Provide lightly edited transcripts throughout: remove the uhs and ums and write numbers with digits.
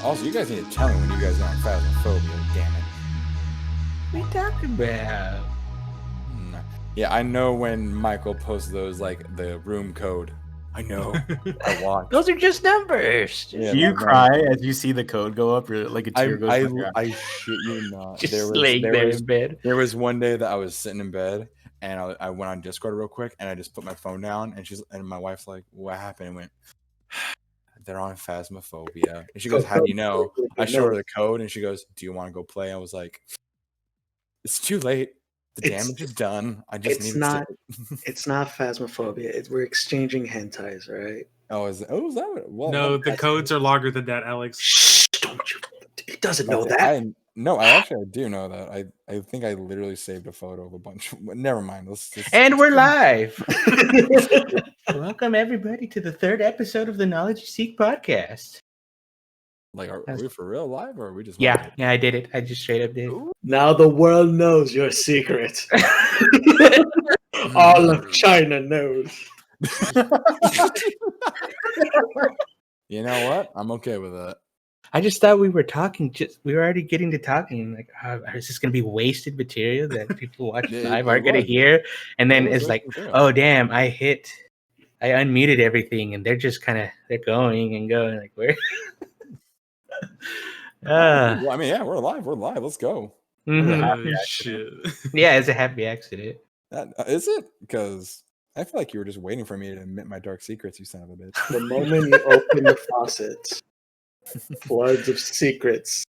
Also, you guys need to tell me when you guys are on Phasmophobia, damn it. What are you talking about? Yeah, I know when Michael posts those, like, the room code. I know. I watch. Those are just numbers. Yeah, Do you no, cry as you see the code go up, or like a tear goes down your eye? I shit you not. Just laying there in bed. There was one day that I was sitting in bed and I went on Discord real quick and I just put my phone down and my wife's like, "What happened?" And went, "They're on Phasmophobia." And she goes, "How do you know?" I showed her the code and she goes, "Do you want to go play?" I was like, "It's too late. The damage is done. I just need to." It's not Phasmophobia. We're exchanging hentais, right? Is that what? Well, no, the codes are longer than that, Alex. Shh! Don't you? He doesn't know that. I do know that. I think I literally saved a photo of a bunch. Never mind. And we're live. Welcome everybody to the third episode of the Knowledge You Seek podcast. Like, are we for real live or are we just? Yeah, I did it. I just straight up did. Ooh. Now the world knows your secret. All of China knows. You know what? I'm okay with that. I just thought we were talking. We were already getting to talking. Like, is this going to be wasted material that people watching live aren't going to hear? And then it's like, oh damn! I unmuted everything, and they're just they're going and going. Like, where? Well, I mean, yeah, we're live. We're live. Let's go. Mm-hmm. Shit. Yeah, it's a happy accident. Is it? Because I feel like you were just waiting for me to admit my dark secrets, you son of a bitch. The moment you open the faucets, floods of secrets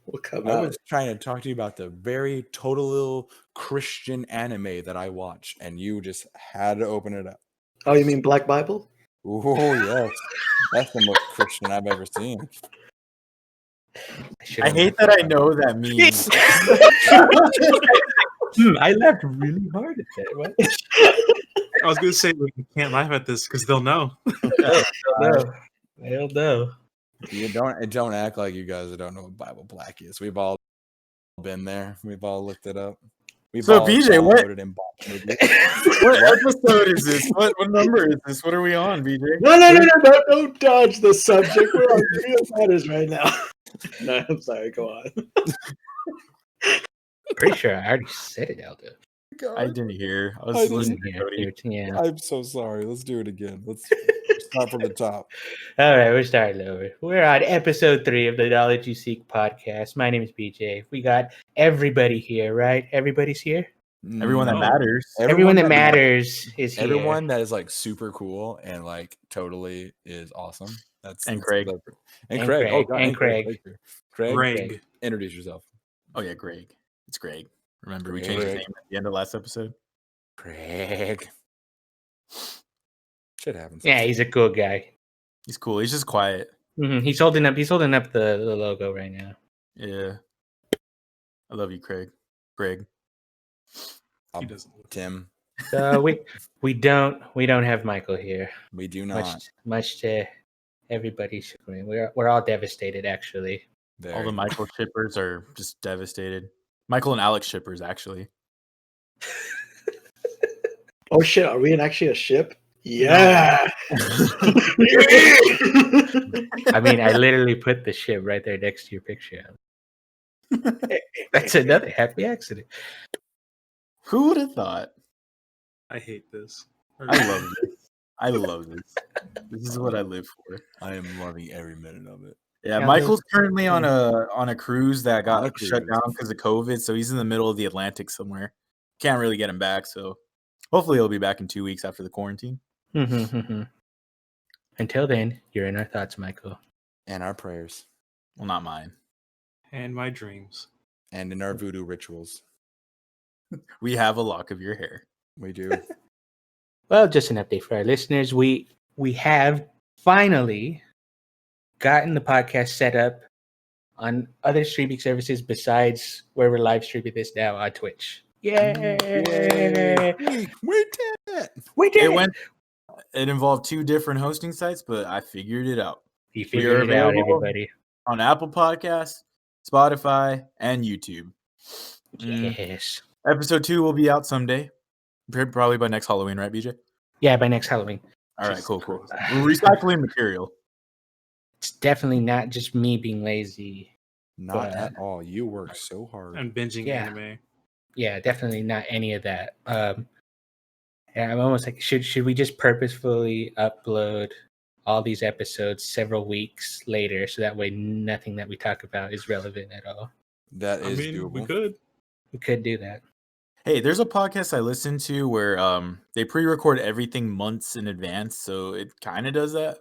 will come out. I was trying to talk to you about the very total Christian anime that I watch, and you just had to open it up. Oh, you mean Black Bible? Oh, yes. That's the most Christian I've ever seen. I hate that I know that means. I laughed really hard at that. What? I was going to say we can't laugh at this because they'll know. They'll know. You don't act like you guys don't know what Bible Black is. We've all been there. We've all looked it up. So BJ, what episode is this? What number is this? What are we on, BJ? No! Don't dodge the subject. We're on real matters right now. No, I'm sorry. Go on. Pretty sure I already said it out there. God. I didn't hear. I was listening to Cody. Yeah. I'm so sorry. Let's do it again. Let's start from the top. All right, we're starting over. We're on episode 3 of the Knowledge You Seek podcast. My name is BJ. We got everybody here, right? Everybody's here? Everyone that matters. Everyone that matters is here. Everyone that is like super cool and like totally is awesome. That's Craig. And Craig. Oh, God. And Craig. Greg. Introduce yourself. Oh, yeah, Greg. It's Greg. Remember, we changed his name at the end of last episode? Craig. Shit happens. Yeah, he's a cool guy. He's cool. He's just quiet. Mm-hmm. He's holding up the logo right now. Yeah. I love you, Craig. Greg. He doesn't. Tim. So we don't have Michael here. We do not. Much to everybody's chagrin. We're all devastated, actually. All the Michael shippers are just devastated. Michael and Alex shippers, actually. Oh shit! Are we actually a ship? Yeah. I mean, I literally put the ship right there next to your picture. That's another happy accident. Who would have thought? I hate this. I love this. I love this. This is what I live for. I am loving every minute of it. Yeah, Michael's currently on a cruise that got shut down because of COVID, so he's in the middle of the Atlantic somewhere. Can't really get him back, so hopefully he'll be back in 2 weeks after the quarantine. Until then, you're in our thoughts, Michael. And our prayers. Well, not mine. And my dreams. And in our voodoo rituals. We have a lock of your hair. We do. Well, just an update for our listeners. We have finally gotten the podcast set up on other streaming services besides where we're live streaming this now on Twitch. Yay! We did it! It involved 2 different hosting sites, but I figured it out. You figured it out, everybody. On Apple Podcasts, Spotify, and YouTube. Yes. Episode 2 will be out someday. Probably by next Halloween, right, BJ? Yeah, by next Halloween. All right, cool. We're recycling material. It's definitely not just me being lazy. Not at all. You work so hard. And binging anime. Yeah, definitely not any of that. And I'm almost like, should we just purposefully upload all these episodes several weeks later, so that way nothing that we talk about is relevant at all? That is doable. We could do that. Hey, there's a podcast I listen to where they pre-record everything months in advance, so it kind of does that.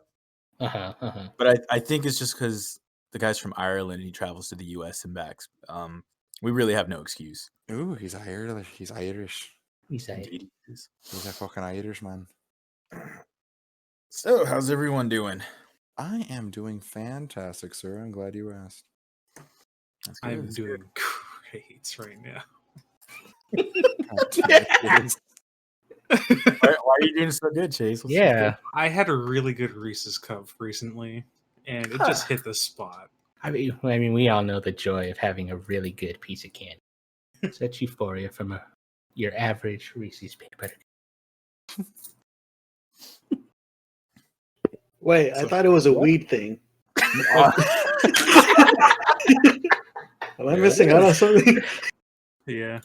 But I think it's just because the guy's from Ireland and he travels to the U.S. and back. We really have no excuse. Ooh, he's Irish. He's Irish. He's a fucking Irish man. So, how's everyone doing? I am doing fantastic, sir. I'm glad you asked. I'm doing great right now. Why are you doing so good, Chase? I had a really good Reese's Cup recently, and it just hit the spot. I mean, we all know the joy of having a really good piece of candy. Such euphoria from your average Reese's peanut butter. Wait, I thought it was a weed thing. Am I missing out on something? Yeah.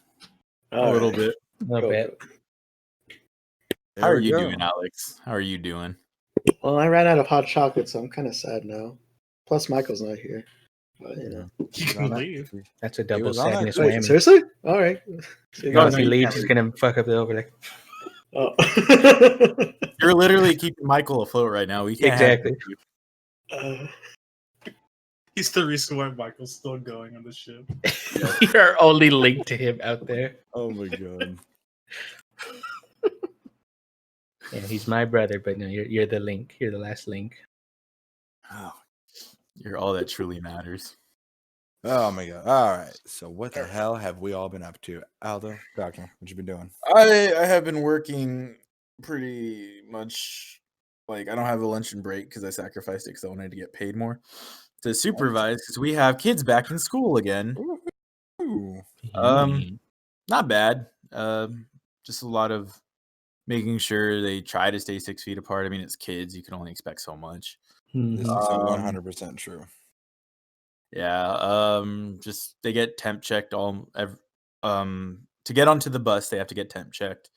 A little bit. A little bit. How are you doing, Alex? How are you doing? Well, I ran out of hot chocolate, so I'm kind of sad now. Plus, Michael's not here. But, you know. You can leave. That's a double sadness whammy. Seriously? All right. If he leaves, he's going to fuck up the overlay. Oh. You're literally keeping Michael afloat right now. We can't exactly. He's the reason why Michael's still going on the ship. You're only linked to him out there. Oh my god. Yeah, he's my brother, but no, you're the link. You're the last link. Oh, you're all that truly matters. Oh my god. All right. So what the hell have we all been up to? Aldo, Doctor, what you been doing? I have been working pretty much. Like, I don't have a lunch and break because I sacrificed it because I wanted to get paid more to supervise because we have kids back in school again. Ooh. Not bad. Just a lot of making sure they try to stay 6 feet apart. I mean, it's kids; you can only expect so much. This is 100% true. Yeah. Just they get temp checked to get onto the bus. They have to get temp checked,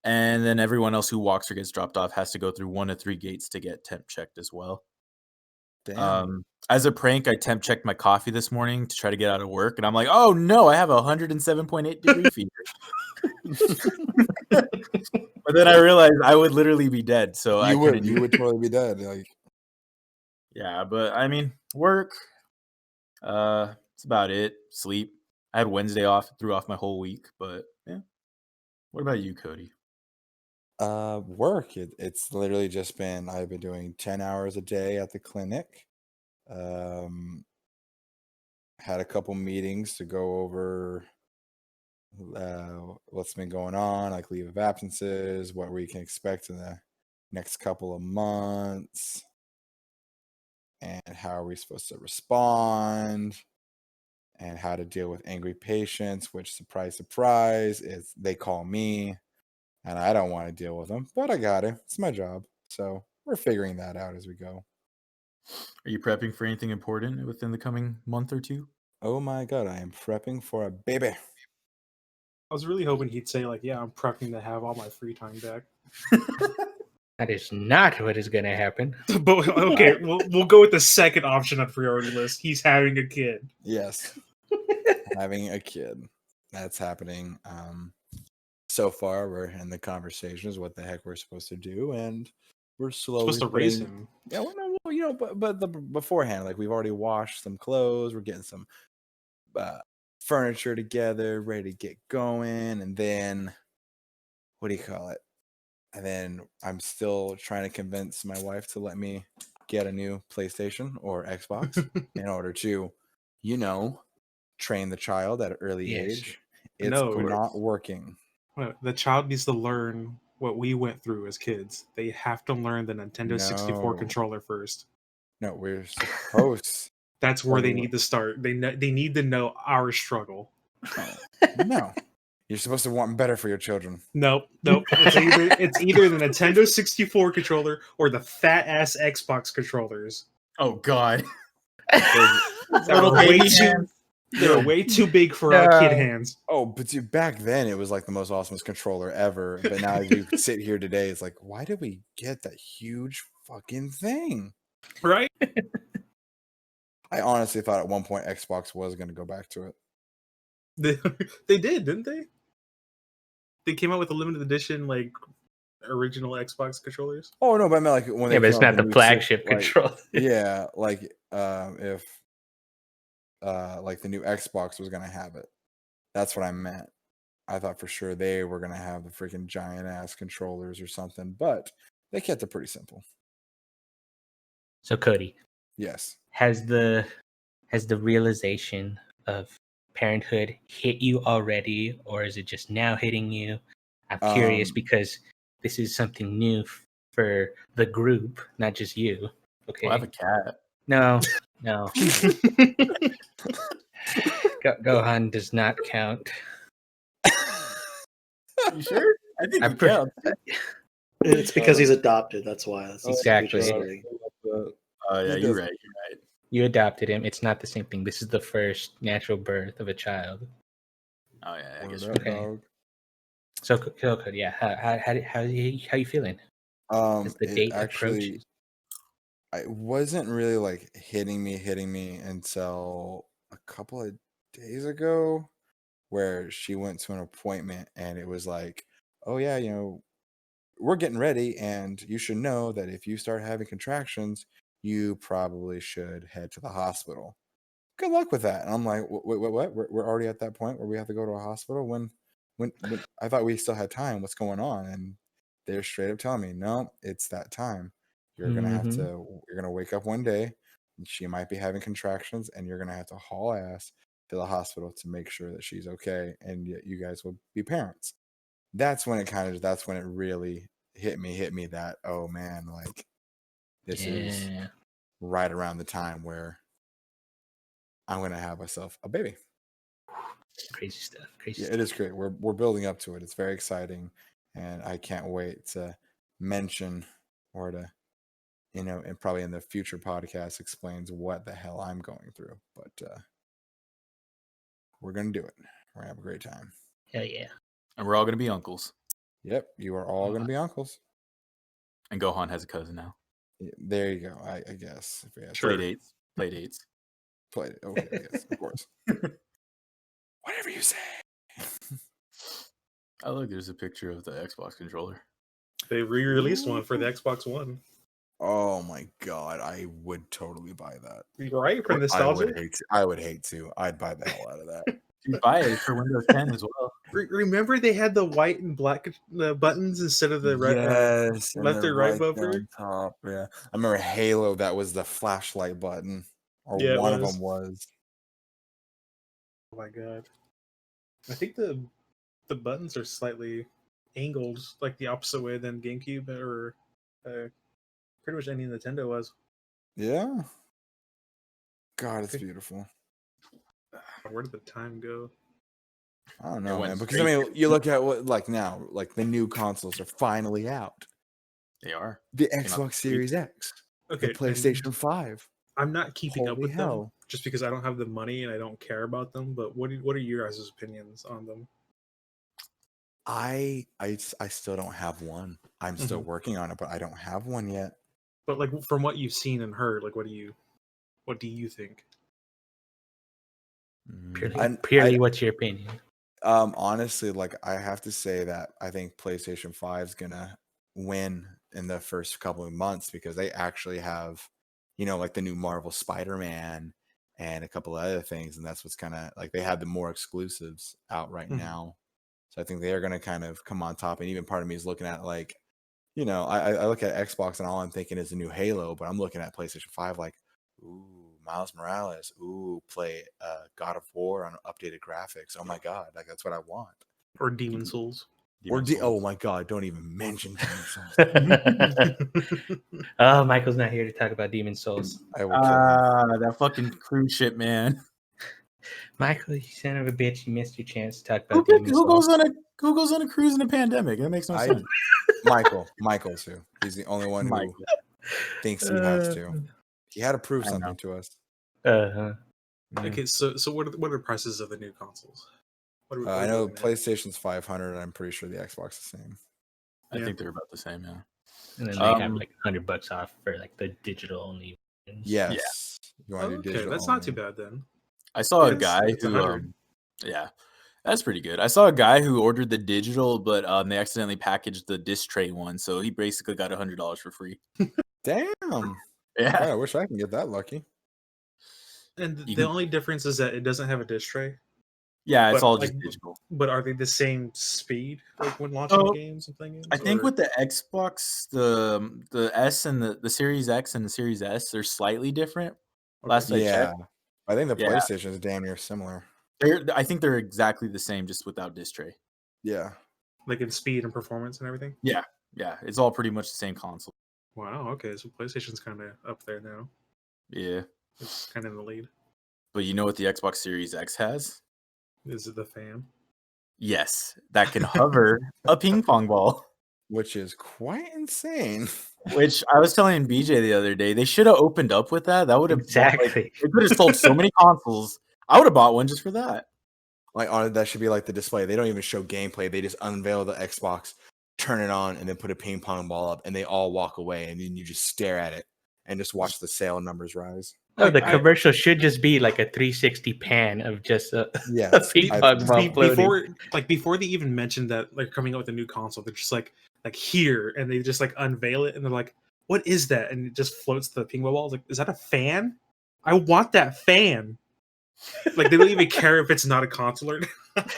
and then everyone else who walks or gets dropped off has to go through 1 of 3 gates to get temp checked as well. Damn. As a prank, I temp checked my coffee this morning to try to get out of work, and I'm like, oh no, I have 107.8 degree fever. But then I realized I would literally be dead. So you would totally be dead. Like, yeah, but I mean, work. It's about it. Sleep. I had Wednesday off, threw off my whole week, but yeah. What about you, Cody? Work. It's literally just been I've been doing 10 hours a day at the clinic. Had a couple meetings to go over what's been going on, like leave of absences, what we can expect in the next couple of months, and how are we supposed to respond, and how to deal with angry patients, which, surprise, is they call me, and I don't want to deal with them, but I got it. It's my job. So we're figuring that out as we go. Are you prepping for anything important within the coming month or two? Oh my god, I am prepping for a baby. I was really hoping he'd say, like, yeah, I'm prepping to have all my free time back. That is not what is going to happen. But okay, we'll go with the second option on priority list. He's having a kid. Yes. Having a kid. That's happening. So far, we're in the conversations what the heck we're supposed to do, and we're slowly supposed to raise him. Yeah, well, but beforehand, like we've already washed some clothes, we're getting some furniture together, ready to get going, and then what do you call it? And then I'm still trying to convince my wife to let me get a new PlayStation or Xbox in order to, train the child at an early age. It's not working. The child needs to learn what we went through as kids. They have to learn the Nintendo 64 controller first. No, we're supposed. That's where they need to start. They need to know our struggle. No. You're supposed to want better for your children. Nope. It's either the Nintendo 64 controller or the fat ass Xbox controllers. Oh God. They're way too big for our kid hands. Oh, but dude, back then it was like the most awesome controller ever. But now as you sit here today, it's like, why did we get that huge fucking thing? Right? I honestly thought at one point Xbox was going to go back to it. They did, didn't they? They came out with a limited edition, like original Xbox controllers. Oh no, but I mean like when but it's not the flagship controller. Yeah, like if like the new Xbox was gonna have it. That's what I meant. I thought for sure they were gonna have the freaking giant ass controllers or something, but they kept it pretty simple. So Cody, yes, has the realization of parenthood hit you already, or is it just now hitting you? I'm curious because this is something new for the group, not just you. Okay, well, I have a cat. No. Gohan does not count. You sure? I think he counts. It's because he's adopted. That's why. That's exactly. Oh yeah, you're right. You adopted him. It's not the same thing. This is the first natural birth of a child. Oh yeah, I guess you're okay. So yeah, how you feeling? As the date approaches? It wasn't really like hitting me until a couple of days ago, where she went to an appointment and it was like, oh yeah, you know, we're getting ready and you should know that if you start having contractions, you probably should head to the hospital. Good luck with that. And I'm like, wait, what? We're already at that point where we have to go to a hospital? When I thought we still had time. What's going on? And they're straight up telling me, no, it's that time. You're gonna have to. You're gonna wake up one day, and she might be having contractions, and you're gonna have to haul ass to the hospital to make sure that she's okay, and you guys will be parents. That's when it really hit me that, oh man, like this is right around the time where I'm gonna have myself a baby. Crazy stuff. It is great. We're building up to it. It's very exciting, and I can't wait to mention or to, you know, and probably in the future podcast explains what the hell I'm going through. But we're gonna do it. We're gonna have a great time. Hell yeah! And we're all gonna be uncles. Yep, you are all gonna be uncles. And Gohan has a cousin now. Yeah, there you go. I guess. Play dates. Okay, yes, of course. Whatever you say. Oh look, there's a picture of the Xbox controller. They re-released one for the Xbox One. Oh my god, I would totally buy that. Right? For nostalgia? I would hate to. I'd buy the hell out of that. You'd buy it for Windows 10 as well. Remember they had the white and black buttons instead of the red, left or right bumper? Top, yeah. I remember Halo, that was the flashlight button. Or one of them was. Oh my god. I think the buttons are slightly angled, like the opposite way than GameCube or pretty much any Nintendo was. Yeah. God, it's beautiful. Where did the time go? I don't know, man. Because I mean, you look at what like now, like the new consoles are finally out. They are. The Xbox Series X. Okay. The PlayStation 5. I'm not keeping up with them just because I don't have the money and I don't care about them. But what are your guys' opinions on them? I still don't have one. I'm still working on it, but I don't have one yet. But like from what you've seen and heard, like what do you think? Purely, what's your opinion? Honestly, like I have to say that I think PlayStation 5 is gonna win in the first couple of months because they actually have, you know, like the new Marvel Spider-Man and a couple of other things, and that's what's kind of like they have the more exclusives out right now. So I think they are gonna kind of come on top. And even part of me is looking at like, you know, I look at Xbox and all I'm thinking is the new Halo, but I'm looking at PlayStation 5 like, ooh, Miles Morales, ooh, play God of War on updated graphics. Oh my god, like that's what I want. Or Demon Souls. Oh my god, don't even mention Demon Souls. Oh, Michael's not here to talk about Demon Souls. That fucking cruise ship, man. Michael, you son of a bitch, you missed your chance to talk about Demon Souls. Who goes on a cruise in a pandemic? That makes no sense. Michael's who? He's the only one who thinks he has to. He had to prove something to us. Okay, so what are the prices of the new consoles? I know PlayStation's $500. And I'm pretty sure the Xbox is the same. I think they're about the same. Yeah. And then they have like $100 off for like the digital only. Yes. You want to do digital? That's not too bad then. I saw a guy who. Yeah. That's pretty good. I saw a guy who ordered the digital, but they accidentally packaged the disc tray one, so he basically got $100 for free. Damn. Yeah. God, I wish I can get that lucky. And the only difference is that it doesn't have a disc tray. Yeah, it's all just digital. But are they the same speed, like when launching games and playing games? I think with the Xbox, the S and the Series X and the Series S, they're slightly different. Last I checked. I think the PlayStation is damn near similar. I think they're exactly the same, just without disc tray. Yeah. Like in speed and performance and everything? Yeah. It's all pretty much the same console. Wow, okay. So PlayStation's kind of up there now. Yeah. It's kind of in the lead. But you know what the Xbox Series X has? Is it the fan? Yes. That can hover a ping pong ball. Which is quite insane. Which I was telling BJ the other day, they should have opened up with that. That would have exactly. It could have sold so many consoles. I would have bought one just for that. Like that should be like the display. They don't even show gameplay. They just unveil the Xbox, turn it on, and then put a ping pong ball up, and they all walk away, and then you just stare at it and just watch the sale numbers rise. No, the commercial should just be like a 360 pan of just a ping pong ball before they even mentioned that like coming out with a new console, they're just like here, and they just like unveil it, and they're like, "What is that?" And it just floats the ping pong ball. Like, is that a fan? I want that fan. Like they don't even care if it's not a console or not.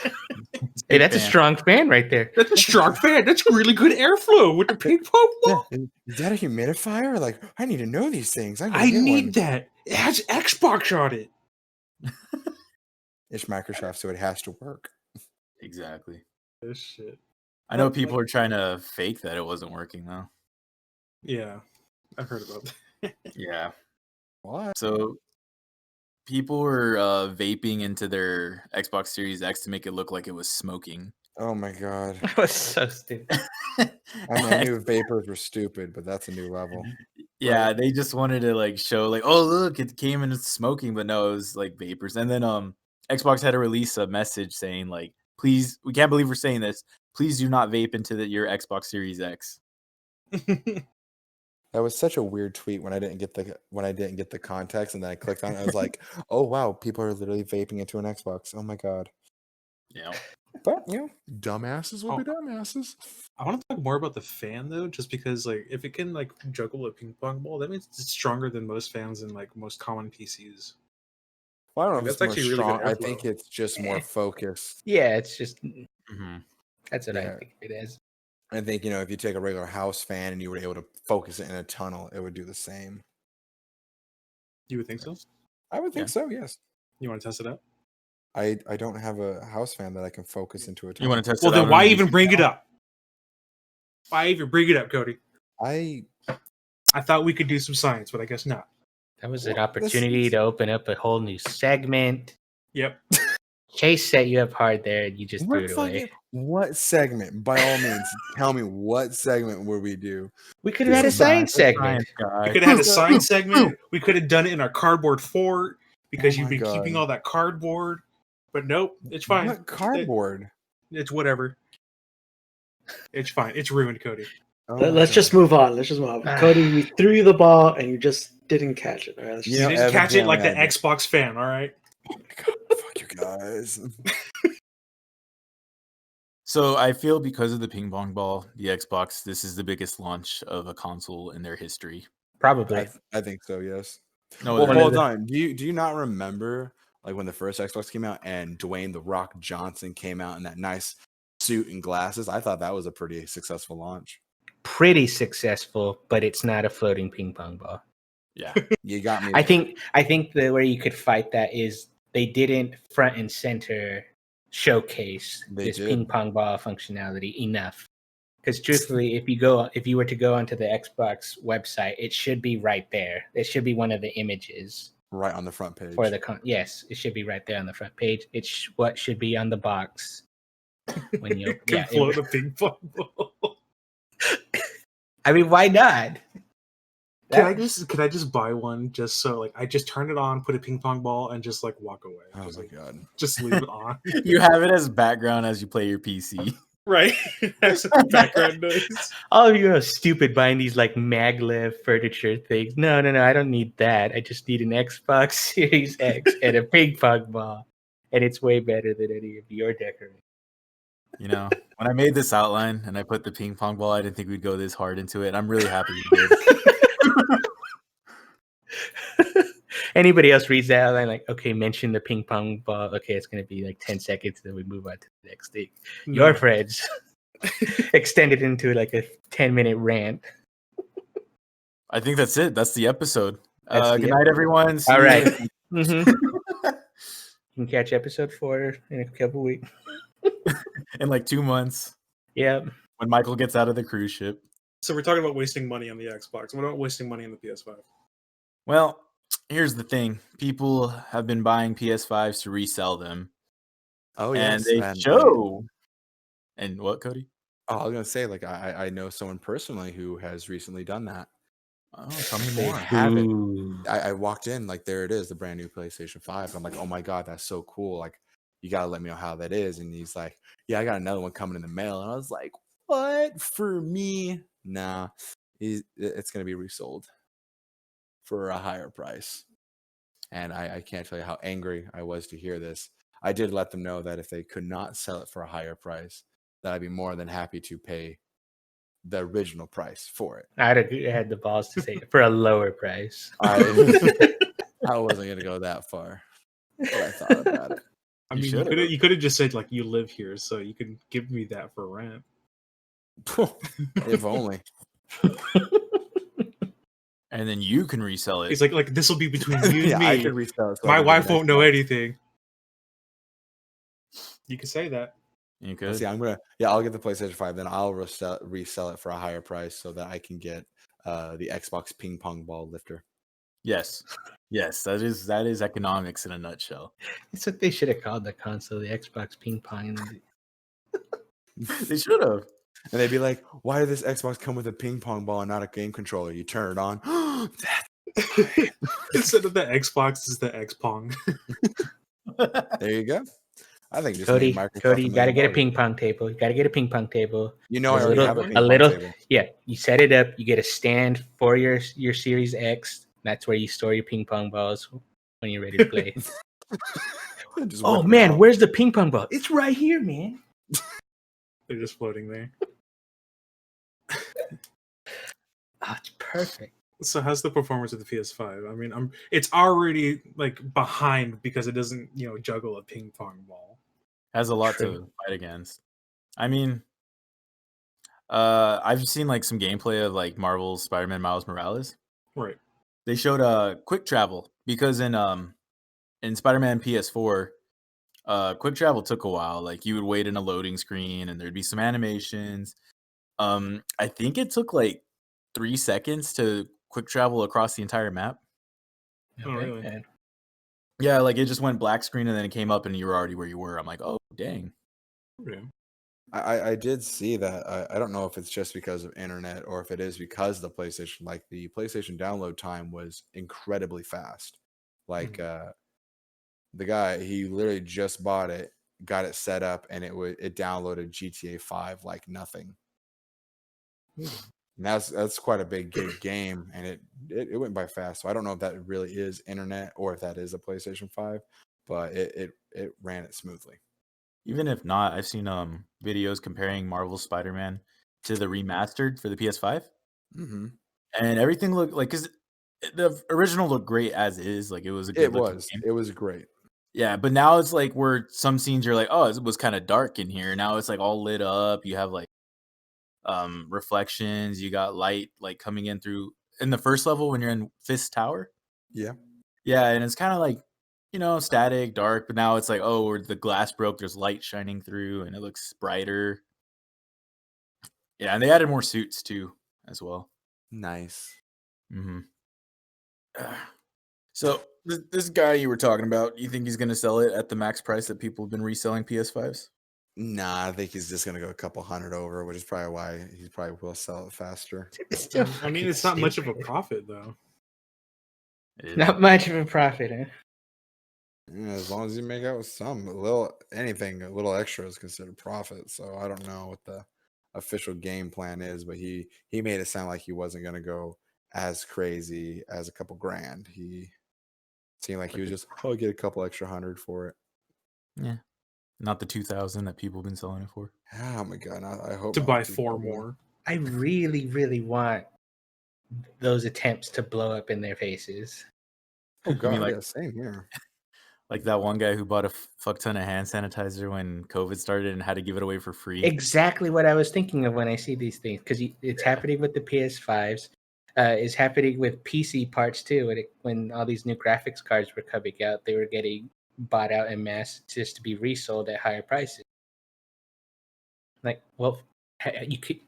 Hey, that's a strong fan right there. That's a strong fan. That's really good airflow with the ping pong ball. Yeah. Is that a humidifier? Like, I need to know these things. I need that. It has Xbox on it. It's Microsoft, so it has to work. Exactly. This shit. I know people are trying to fake that it wasn't working though. Yeah, I've heard about that. Yeah. What? So people were vaping into their Xbox Series X to make it look like it was smoking. Oh my god. That was so stupid. I knew vapors were stupid, but that's a new level. Yeah, they just wanted to like show like, oh look, it came and it's smoking, but no, it was like vapors. And then Xbox had to release a message saying like, please, we can't believe we're saying this. Please do not vape into your Xbox Series X. That was such a weird tweet when I didn't get the context, and then I clicked on it. I was like, "Oh wow, people are literally vaping into an Xbox." Oh my god. Yeah. But dumbasses will be dumbasses. I want to talk more about the fan though, just because like if it can like juggle a ping pong ball, that means it's stronger than most fans and like most common PCs. Well, I don't know if it's actually really strong. I think it's just more focused. Yeah, it's just that's what I think it is. I think, if you take a regular house fan and you were able to focus it in a tunnel, it would do the same. You would think so? I would think so, yes. You want to test it out? I don't have a house fan that I can focus into a tunnel. You want to test it out? Well, then why even bring it up? Why even bring it up, Cody? I thought we could do some science, but I guess not. That was an opportunity to open up a whole new segment. Yep. Chase set you up hard there, and you just threw it away. What segment? By all means, tell me what segment would we do? We could have had a science segment. We could have had a science segment. We could have done it in our cardboard fort because you've been keeping all that cardboard. But nope, it's fine. What cardboard? It's whatever. It's fine. It's ruined, Cody. Let's just move on. Cody, we threw you the ball and you just didn't catch it. All right, you didn't catch it like the Xbox fan, all right? Oh my god, fuck you guys. So I feel because of the ping pong ball, the Xbox, this is the biggest launch of a console in their history. Probably. I think so, yes. No, well, hold on. Do you not remember like when the first Xbox came out and Dwayne "The Rock" Johnson came out in that nice suit and glasses? I thought that was a pretty successful launch. Pretty successful, but it's not a floating ping pong ball. Yeah. You got me. I think the way you could fight that is they didn't front and center showcase this ping pong ball functionality enough. Because truthfully, if you were to go onto the Xbox website, it should be right there. It should be one of the images right on the front page. For yes, it should be right there on the front page. It's what should be on the box when you float a ping pong ball. I mean, why not? Can I just buy one just so like I just turn it on, put a ping pong ball, and just like walk away? Oh just, my like, god! just leave it on. You have it as background as you play your PC. Right, as background noise. All of you are stupid buying these like maglev furniture things. No, I don't need that. I just need an Xbox Series X and a ping pong ball, and it's way better than any of your decorations. You know, when I made this outline and I put the ping pong ball, I didn't think we'd go this hard into it. I'm really happy we did. Anybody else reads that outline like, okay, mention the ping pong ball. Okay, it's going to be like 10 seconds, then we move on to the next thing. No. Your friends extended into like a 10-minute rant. I think that's it. That's the episode. That's the good night, everyone. See All you. right. You can catch episode 4 in a couple weeks. In like 2 months. Yeah. When Michael gets out of the cruise ship. So we're talking about wasting money on the Xbox. What about wasting money on the PS5? Well, here's the thing. People have been buying PS5s to resell them. Oh and yes, they show. And what, Cody? Oh, I was gonna say, like, I know someone personally who has recently done that. Oh, tell me They more. have it. I walked in, like, there it is, the brand new PlayStation 5. I'm like, oh my god, that's so cool. Like, you gotta let me know how that is. And he's like, yeah, I got another one coming in the mail. And I was like, what? For me? Nah, it's gonna be resold for a higher price. And I can't tell you how angry I was to hear this. I did let them know that if they could not sell it for a higher price, that I'd be more than happy to pay the original price for it. I had the balls to say it for a lower price. I wasn't gonna go that far, but I thought about it. I mean, you could have just said like you live here, so you can give me that for rent. If only. And then you can resell it. He's like this will be between you and Yeah, me. I could resell it. So My wife won't know anything. You can say that. You could. See, I'll get the PlayStation 5, then I'll resell it for a higher price so that I can get the Xbox ping pong ball lifter. Yes. Yes, that is economics in a nutshell. That's what they should have called the console, the Xbox ping pong. They should have. And they'd be like, why did this Xbox come with a ping pong ball and not a game controller? You turn it on. Instead of the Xbox, is the X-Pong. There you go. I think just Cody, you gotta get a ping pong table. You gotta get a ping pong table. You know, I already have a ping pong table. Yeah, you set it up. You get a stand for your Series X. That's where you store your ping pong balls when you're ready to play. Oh man, where's the ping pong ball? It's right here, man. They're just floating there. It's perfect. So how's the performance of the PS5? I mean, it's already like behind because it doesn't, juggle a ping pong ball. Has a lot to fight against. I mean, I've seen like some gameplay of like Marvel's Spider-Man Miles Morales. Right. They showed quick travel because in Spider-Man PS4, quick travel took a while. Like you would wait in a loading screen and there'd be some animations. I think it took like 3 seconds to quick travel across the entire map. Oh, really? Yeah, like it just went black screen and then it came up and you were already where you were. I'm like, oh dang. Yeah. I did see that. I don't know if it's just because of internet or if it is because of the PlayStation. Like the PlayStation download time was incredibly fast. Like the guy, he literally just bought it, got it set up, and it downloaded GTA 5 like nothing. And that's quite a big game, and it went by fast. So I don't know if that really is internet or if that is a PlayStation 5, but it ran it smoothly. Even if not, I've seen videos comparing Marvel's Spider-Man to the remastered for the PS5. Mm-hmm. And everything looked like, because the original looked great as is. Like it was a good looking game. It was great. Yeah, but now it's like where some scenes you're like, oh, it was kind of dark in here. Now it's like all lit up. You have like reflections. You got light like coming in through in the first level when you're in Fist Tower. Yeah. Yeah, and it's kind of like, static, dark, but now it's like, oh, where the glass broke, there's light shining through and it looks brighter. Yeah, and they added more suits too as well. Nice. Mm-hmm. So this guy you were talking about, you think he's going to sell it at the max price that people have been reselling PS5s? Nah, I think he's just gonna go a couple hundred over, which is probably why he probably will sell it faster. It's still I mean, fucking it's not much of a stupid. profit though. Not much of a profit, huh? Yeah, as long as you make out with a little extra is considered profit. So I don't know what the official game plan is, but he made it sound like he wasn't gonna go as crazy as a couple grand. He seemed like he was just, I'll get a couple extra hundred for it. Yeah, not the 2,000 that people have been selling it for. Oh my god! I hope To not buy 2,000. 4 more. I really, really want those attempts to blow up in their faces. Oh god, like- yeah, same here. Like that one guy who bought a fuck ton of hand sanitizer when COVID started and had to give it away for free. Exactly what I was thinking of when I see these things, because it's happening with the PS5s. It's happening with PC parts too. When all these new graphics cards were coming out, they were getting bought out en masse just to be resold at higher prices. Like, well,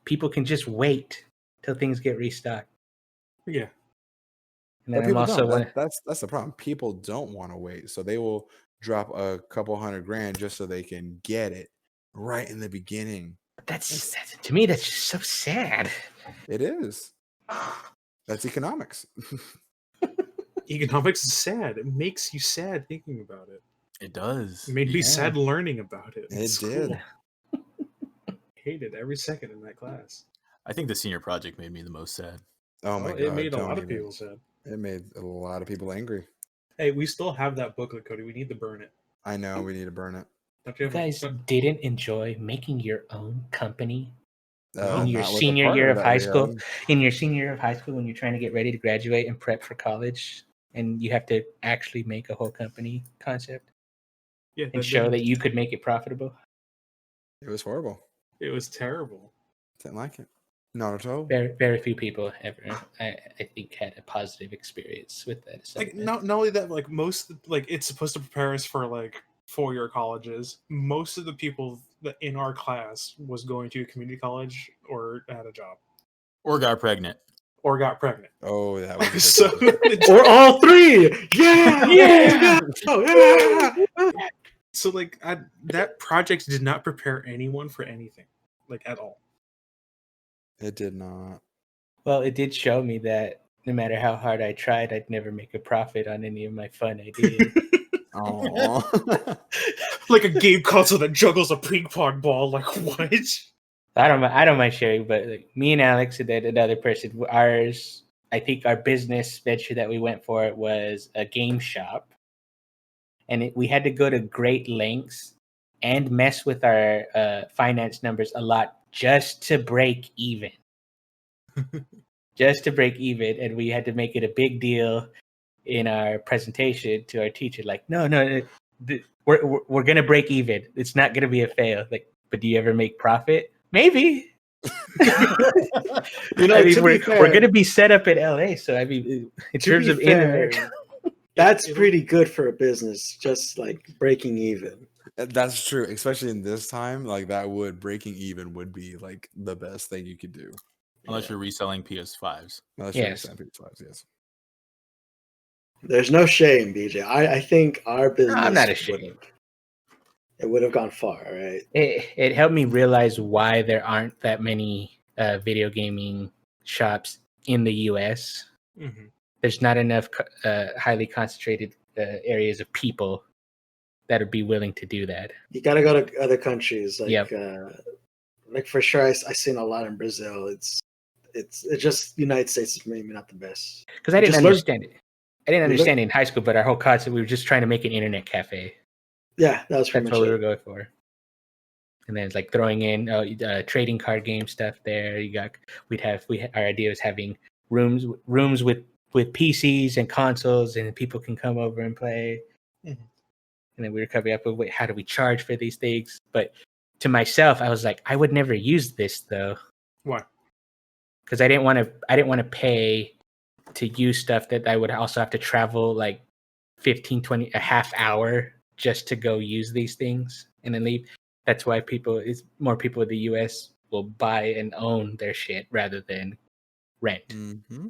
people can just wait till things get restocked. Yeah. And But then I'm also that's the problem. People don't want to wait, so they will drop a couple $100 grand just so they can get it right in the beginning. that's to me that's just so sad. It is. That's economics. Economics is sad. It makes you sad thinking about it. It does. It made me Yeah. sad learning about it. It did. Hated every second in that class. I think the senior project made me the most sad. Oh my god! It made a don't lot of even- people sad. It made a lot of people angry. Hey, we still have that booklet, Cody. We need to burn it. I know we need to burn it. Don't you You have a- guys didn't enjoy making your own company in your not with a senior partner year of that high we school? had. In your senior year of high school, when you're trying to get ready to graduate and prep for college, and you have to actually make a whole company concept Yeah, and show that you could make it profitable. It was horrible. it was terrible. Didn't like it. Not at all. Very, very few people ever, I think, had a positive experience with that. Like assignment. not only that, like it's supposed to prepare us for like 4-year colleges. Most of the people that in our class was going to a community college or had a job Or got pregnant. or got pregnant. Oh, that was a big So one. Or all three. Yeah. Yeah! Yeah. so like that project did not prepare anyone for anything, like at all. It did not. Well, it did show me that no matter how hard I tried, I'd never make a profit on any of my fun ideas. Oh. Like a game console that juggles a ping pong ball. Like what? I don't mind sharing, but like, me and Alex and then another person, I think our business venture that we went for was a game shop, and we had to go to great lengths and mess with our finance numbers a lot just to break even. Just to break even, and we had to make it a big deal in our presentation to our teacher. Like, no, we're gonna break even. It's not gonna be a fail. Like, but do you ever make profit? Maybe. You know, I mean, to be fair, we're gonna be set up in LA, so I mean, in to terms be of fair, internet, that's pretty good for a business, just like breaking even. That's true, especially in this time. Like breaking even would be like the best thing you could do. Unless you're reselling PS5s. Unless Yes. you're PS5s, yes. There's no shame, BJ. I think our business. I'm not ashamed. It would have gone far, right? It helped me realize why there aren't that many video gaming shops in the U.S. Mm-hmm. There's not enough highly concentrated areas of people that would be willing to do that. You gotta go to other countries, like Yep. like for sure. I seen a lot in Brazil. It's just United States is maybe not the best. Because I didn't Just learn- understand it. I didn't understand it in high school, but our whole concept, we were just trying to make an internet cafe. Yeah, that was pretty That's much what we it. were going for. And then it's like throwing in trading card game stuff there. Our idea was having rooms with PCs and consoles, and people can come over and play. Mhm. And then we were coming up with, how do we charge for these things? But to myself, I was like, I would never use this though, Why? because I didn't want to pay to use stuff that I would also have to travel like 15, 20, a half hour just to go use these things and then leave. That's why more people in the US will buy and own their shit rather than rent. Mm-hmm.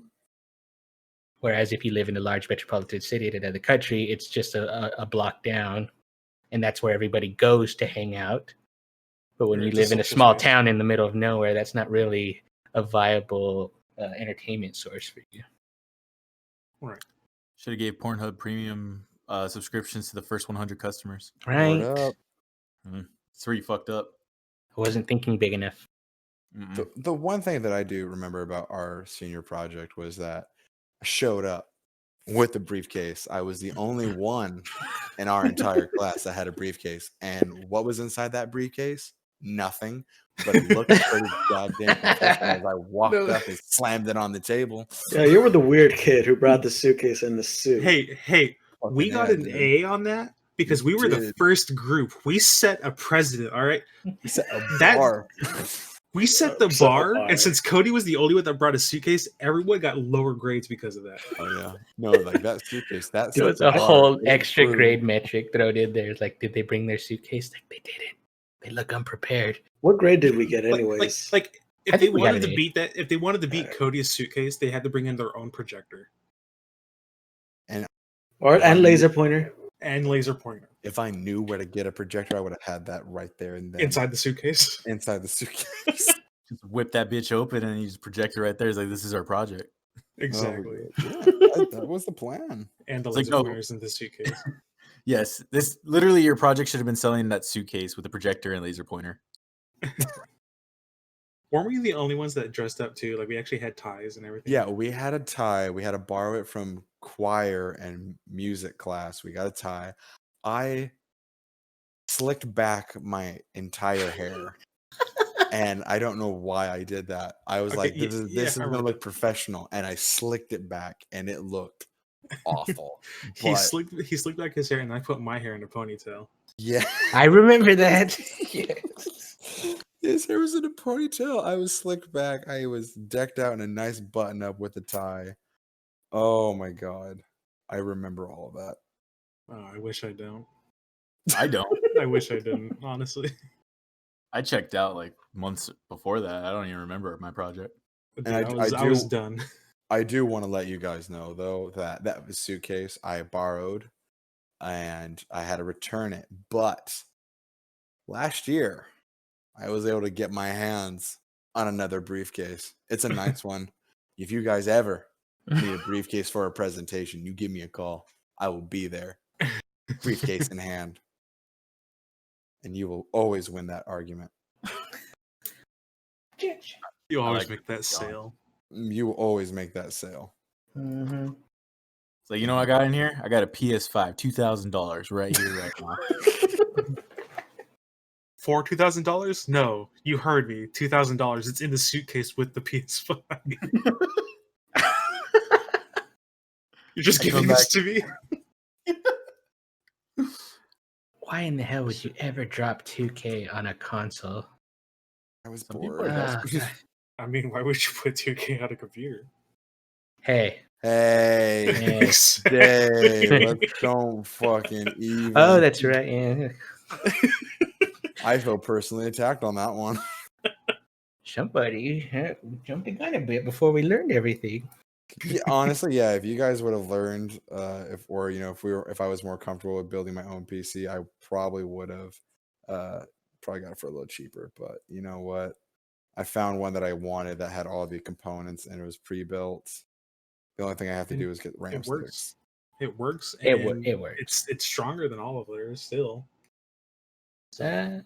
Whereas if you live in a large metropolitan city in another country, it's just a block down, and that's where everybody goes to hang out. But when you It's live in a social small space. town in the middle of nowhere, that's not really a viable entertainment source for you. Right. Should have gave Pornhub premium subscriptions to the first 100 customers. Right? Word up. It's where you fucked up. I wasn't thinking big enough. The one thing that I do remember about our senior project was that I showed up with the briefcase. I was the only one in our entire class that had a briefcase. And what was inside that briefcase? Nothing. But it looked pretty goddamn professional as I walked up and slammed it on the table. Yeah, you were the weird kid who brought the suitcase and the suit. Hey, we got an dude. A on that because we were the first group. We set a precedent, all right? We set a bar. We set the bar, and since Cody was the only one that brought a suitcase, everyone got lower grades because of that. Oh yeah, no, like that suitcase. That It was a whole extra grade metric thrown in there. It's like, did they bring their suitcase? Like, they didn't. They look unprepared. What grade did we get, anyways? Like if they wanted to beat that, if they wanted to beat Cody's suitcase, they had to bring in their own projector and laser pointer and laser pointer. If I knew where to get a projector, I would have had that right there and then inside the suitcase. Inside the suitcase. Just whip that bitch open and you just project it right there. It's like, this is our project. Exactly. Yeah, that was the plan. And the laser pointers in the suitcase. Yes, this literally your project should have been selling that suitcase with a projector and laser pointer. Weren't we the only ones that dressed up too? Like we actually had ties and everything. Yeah, we had a tie. We had to borrow it from choir and music class. We got a tie. I slicked back my entire hair. And I don't know why I did that. I was like, this is gonna look professional. And I slicked it back and it looked awful. He slicked back his hair and I put my hair in a ponytail. Yeah. I remember that. Yes. His hair was in a ponytail. I was slicked back. I was decked out in a nice button up with a tie. Oh my god. I remember all of that. Oh, I wish I don't. I don't. I wish I didn't, honestly. I checked out like months before that. I don't even remember my project. Dude, I was done. I do want to let you guys know though that was suitcase I borrowed and I had to return it. But last year I was able to get my hands on another briefcase. It's a nice one. If you guys ever need a briefcase for a presentation, you give me a call. I will be there. Briefcase in hand. And you will always win that argument. You always make that sale. You will always make that sale. Mm-hmm. So you know what I got in here? I got a PS5, $2,000 right here, right now. For $2,000? No, you heard me. $2,000. It's in the suitcase with the PS5. You're just giving this to me? Why in the hell would you ever drop $2K on a console? I was bored. I mean, why would you put $2K on a computer? Hey. Let's don't fucking even. Oh, that's right. Yeah. I feel personally attacked on that one. Somebody jumped the gun a bit before we learned everything. Yeah, honestly, yeah. If you guys would have learned, if I was more comfortable with building my own PC, I probably would have probably got it for a little cheaper. But you know what? I found one that I wanted that had all the components and it was pre-built. The only thing I have to do is get RAM sticks. It works. It works. It's stronger than all of theirs still. That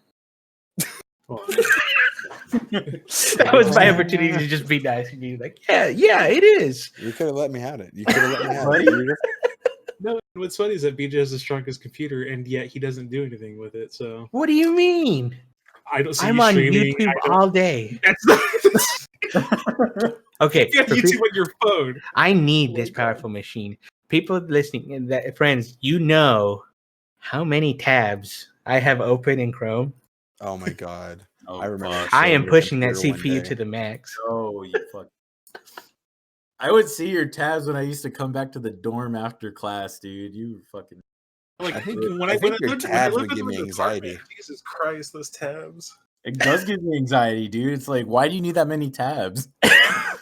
was my opportunity to just be nice and be like, yeah, it is. You could have let me have it. You could have let me have it. No, what's funny is that BJ has the strongest computer, and yet he doesn't do anything with it. So what do you mean? I don't. I'm on YouTube all day. That's not. Okay, you have YouTube on your phone. I need this powerful machine. People listening, friends, you know how many tabs I have open in Chrome. Oh my god. Oh, I remember. I am pushing that CPU to the max. Oh, you fuck. I would see your tabs when I used to come back to the dorm after class, dude. You were fucking. Like I think your tabs would give me anxiety. Jesus Christ, those tabs. It does give me anxiety, dude. It's like, why do you need that many tabs? Because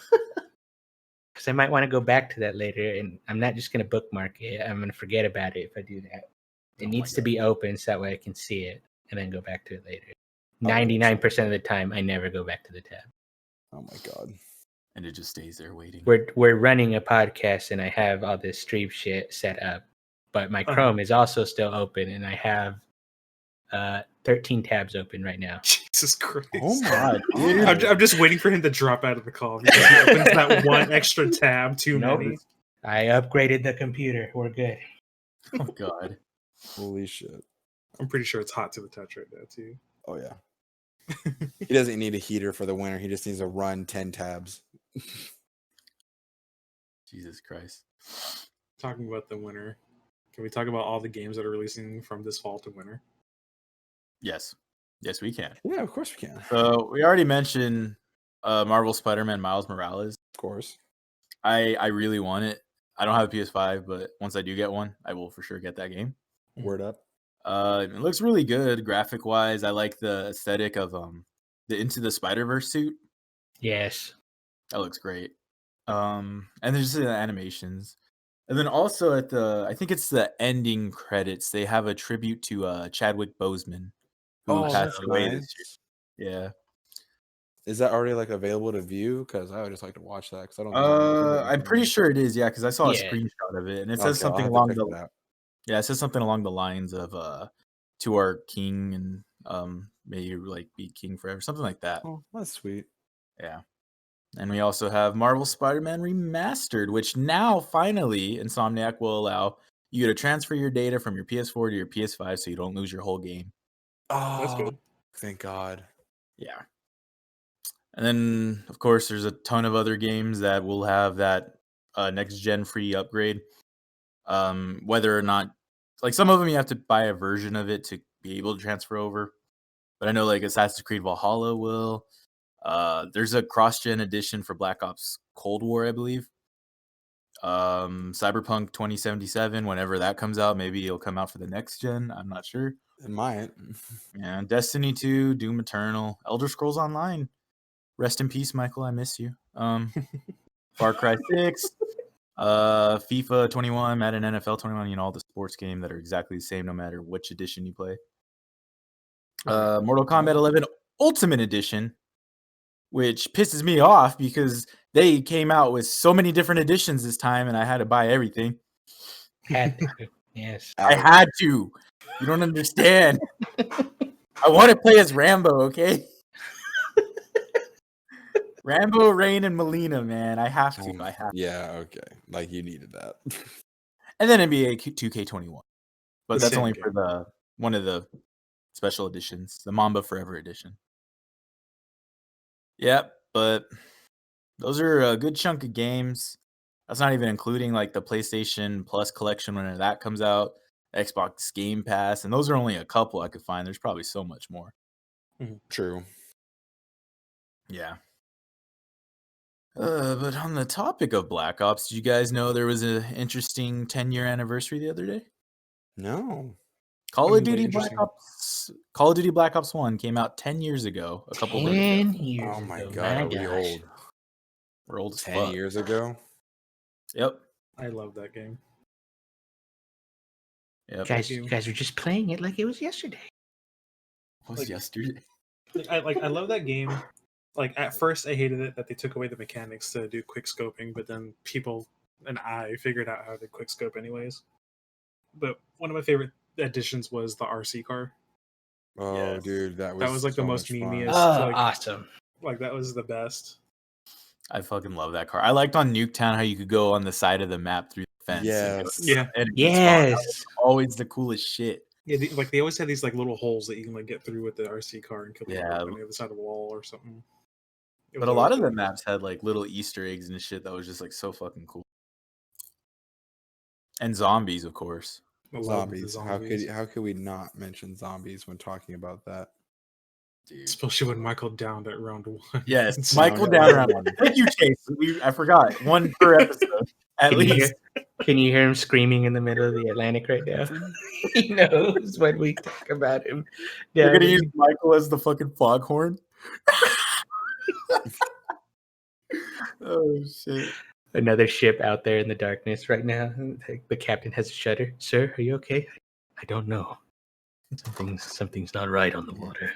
I might want to go back to that later, and I'm not just going to bookmark it. I'm going to forget about it if I do that. It needs to be open so that way I can see it and then go back to it later. 99% of the time, I never go back to the tab. Oh my god. And it just stays there waiting. We're running a podcast, and I have all this stream shit set up, but my Chrome is also still open, and I have 13 tabs open right now. Jesus Christ! Oh my god! I'm just waiting for him to drop out of the call because he opens that one extra tab too many. I upgraded the computer. We're good. Oh god! Holy shit! I'm pretty sure it's hot to the touch right now too. Oh yeah. He doesn't need a heater for the winter. He just needs to run 10 tabs. Jesus Christ. Talking about the winter, can we talk about all the games that are releasing from this fall to winter? Yes. Yes, we can. Yeah, of course we can. So we already mentioned Marvel Spider-Man Miles Morales. Of course. I really want it. I don't have a PS5, but once I do get one, I will for sure get that game. Word up. It looks really good graphic-wise. I like the aesthetic of the Into the Spider-Verse suit. Yes. That looks great. And there's the animations. And then also I think it's the ending credits, they have a tribute to Chadwick Boseman, who passed away this year. Yeah. Is that already like available to view? Because I would just like to watch that. Because I don't. I'm pretty sure it is. Yeah, because I saw a screenshot of it, and it says something along the. Yeah, it says something along the lines of "To our king," and may you like be king forever, something like that. Oh, that's sweet. Yeah. And we also have Marvel Spider-Man Remastered, which now finally Insomniac will allow you to transfer your data from your PS4 to your PS5 so you don't lose your whole game. Oh, that's good. Thank God. Yeah. And then, of course, there's a ton of other games that will have that next-gen free upgrade. Whether or not, like some of them you have to buy a version of it to be able to transfer over. But I know like Assassin's Creed Valhalla will. There's a cross-gen edition for Black Ops Cold War, I believe. Cyberpunk 2077, whenever that comes out, maybe it'll come out for the next gen. I'm not sure. It might. Yeah, Destiny 2, Doom Eternal, Elder Scrolls Online. Rest in peace, Michael. I miss you. Far Cry 6, FIFA 21, Madden NFL 21. All the sports games that are exactly the same no matter which edition you play. Mortal Kombat 11 Ultimate Edition, which pisses me off because they came out with so many different editions this time, and I had to buy everything. Had to. Yes. I had to. You don't understand. I want to play as Rambo, okay? Rambo, Rain, and Melina, man. I have to. I have to. Yeah, okay. Like you needed that. And then NBA 2K21. But that's only game. for one of the special editions, the Mamba Forever edition. Yep, but those are a good chunk of games. That's not even including like the PlayStation Plus collection when that comes out, Xbox Game Pass, and those are only a couple I could find. There's probably so much more. True. Yeah. But on the topic of Black Ops, did you guys know there was an interesting 10-year anniversary the other day? No. Call of Duty Black Ops 1 came out 10 years ago. A couple of 10 years. Oh my ago. God, are we gosh. old? We're old as 10 fuck. years ago? Yep. I love that game. Yep. You guys were just playing it like it was yesterday. What was yesterday? I love that game. Like at first, I hated it that they took away the mechanics to do quick scoping, but then people and I figured out how to quick scope anyways. But one of my favorite additions was the RC car. Oh, Yes. Dude, that was like so the most much fun. memeiest. Awesome. Like that was the best. I fucking love that car. I liked on Nuketown how you could go on the side of the map through the fence. Yes. Yeah. Yes. Always the coolest shit. Yeah, they always had these like little holes that you can like get through with the RC car and kill people on the other side of the wall or something. But a lot of the maps had like little Easter eggs and shit that was just like so fucking cool. And zombies, of course. Zombies. How could we not mention zombies when talking about that? Dude. Especially when Michael downed at round 1. Yes, Michael down round 1. Thank you, Chase. I forgot. 1 per episode. At least. Can you hear him screaming in the middle of the Atlantic right now? He knows when we talk about him. You're going to use Michael as the fucking foghorn? Oh, shit. Another ship out there in the darkness right now. The captain has a shudder. Sir, are you okay? I don't know. Something's not right on the water.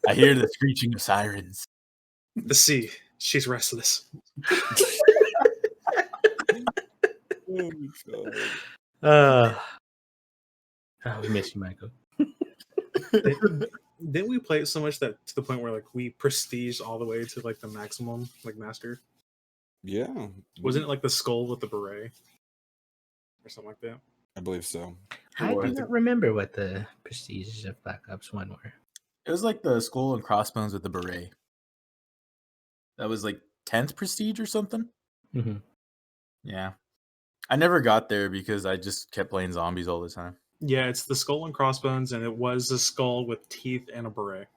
I hear the screeching of sirens. The sea, she's restless. We miss you, Michael. Didn't we play it so much that to the point where like we prestige all the way to like the maximum, like master? Yeah. Wasn't it like the skull with the beret or something like that? I believe so. I do not remember what the prestiges of Black Ops 1 were. It was like the skull and crossbones with the beret. That was like 10th prestige or something. Mm-hmm. Yeah. I never got there because I just kept playing zombies all the time. Yeah, it's the skull and crossbones, and it was a skull with teeth and a beret.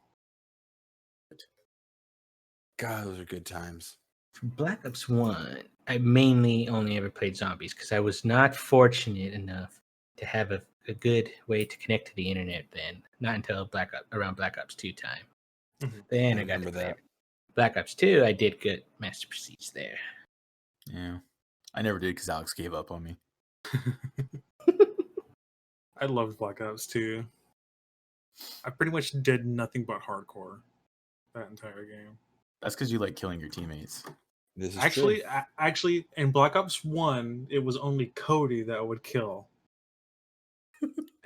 God, those are good times. For Black Ops 1, I mainly only ever played zombies because I was not fortunate enough to have a good way to connect to the internet then. Not until around Black Ops 2 time. Mm-hmm. Then I got to play Black Ops 2. I did good Master Prestige there. Yeah. I never did because Alex gave up on me. I loved Black Ops 2. I pretty much did nothing but hardcore that entire game. That's because you like killing your teammates. This is actually, in Black Ops 1, it was only Cody that I would kill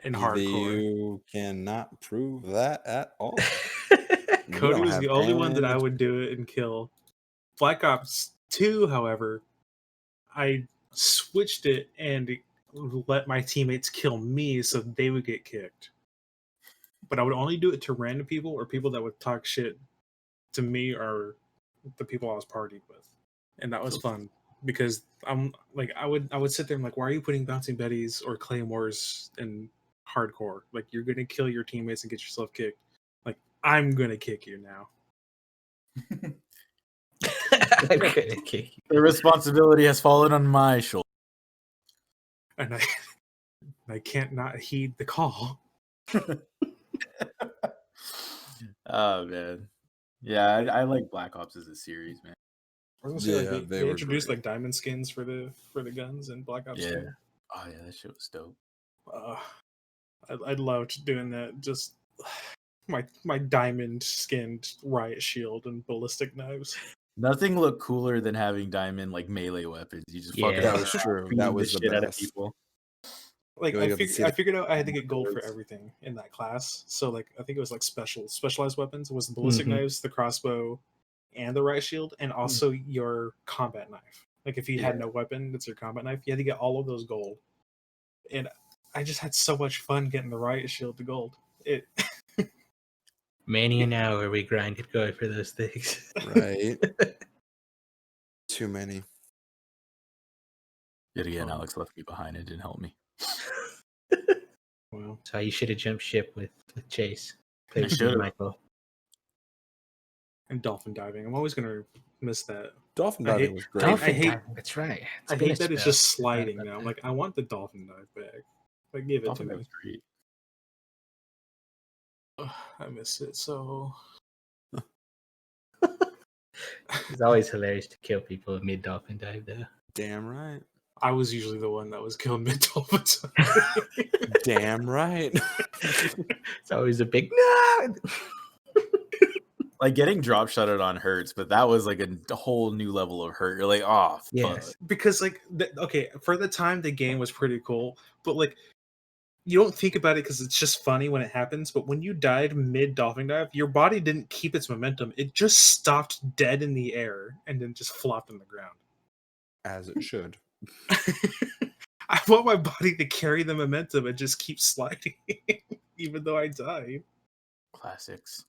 in hardcore. You cannot prove that at all. Cody was the only one that I would do it and kill. Black Ops 2, however, I switched it and let my teammates kill me so they would get kicked. But I would only do it to random people or people that would talk shit to me or the people I was partied with. And that was fun because I'm like I would sit there and like, why are you putting bouncing betties or claymores in hardcore? Like, you're gonna kill your teammates and get yourself kicked. Like, I'm gonna kick you now. I'm gonna kick you. The responsibility has fallen on my shoulder. And I can't not heed the call. Oh man. Yeah, I like Black Ops as a series, man. I was gonna say, like, they introduced like diamond skins for the guns in Black Ops 2. Oh yeah, that shit was dope. I loved doing that. Just my diamond skinned riot shield and ballistic knives. Nothing looked cooler than having diamond like melee weapons. You just fucking that was true. That was the shit best. Out of people. Like I figured out I had to get gold for everything in that class. So like I think it was like specialized weapons. It was the ballistic knives, the crossbow, and the riot shield, and also your combat knife. Like if you had no weapon, that's your combat knife. You had to get all of those gold. And I just had so much fun getting the riot shield to gold. Many an hour we grinded going for those things. Right. Too many. Yet again, Alex left me behind and didn't help me. Well, so you should have jumped ship with Chase. I should have. Michael. And dolphin diving. I'm always gonna miss that. Dolphin diving was great. I hate that's right. I hate that it's just sliding now. I'm like, I want the dolphin dive back. Like, give it to me. Great. I miss it so. It's always hilarious to kill people mid dolphin dive, though. Damn right. I was usually the one that was killed mid dolphin dive. Damn right. It's always a big no. Like getting drop shotted on hurts, but that was like a whole new level of hurt. You're like, oh, yes. Because like, okay, for the time the game was pretty cool, but like, you don't think about it because it's just funny when it happens. But when you died mid dolphin dive, your body didn't keep its momentum; it just stopped dead in the air and then just flopped on the ground. As it should. I want my body to carry the momentum and just keep sliding, even though I die. Classics.